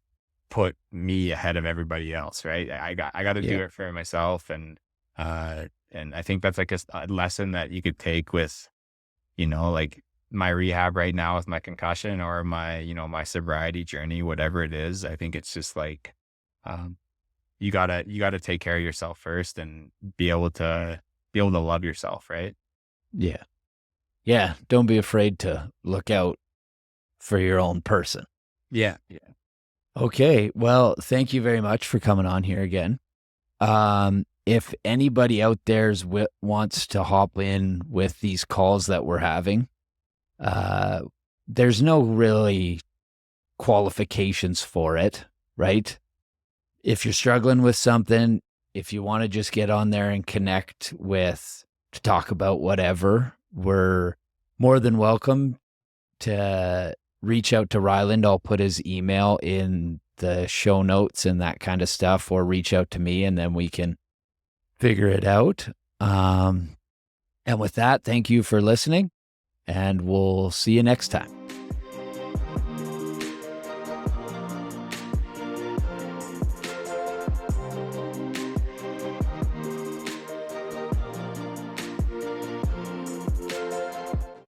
put me ahead of everybody else. Right. I got to do it for myself. And I think that's like a lesson that you could take with, like my rehab right now with my concussion, or my, my sobriety journey, whatever it is. I think it's just like, you gotta take care of yourself first, and be able to love yourself. Right. Yeah. Yeah. Don't be afraid to look out for your own person. Yeah. Yeah. Okay. Well, thank you very much for coming on here again. If anybody out there wants to hop in with these calls that we're having, there's no really qualifications for it, right? If you're struggling with something, if you want to just get on there and connect to talk about whatever, we're more than welcome to reach out to Rylan. I'll put his email in the show notes and that kind of stuff, or reach out to me, and then we can figure it out. And with that, thank you for listening, and we'll see you next time.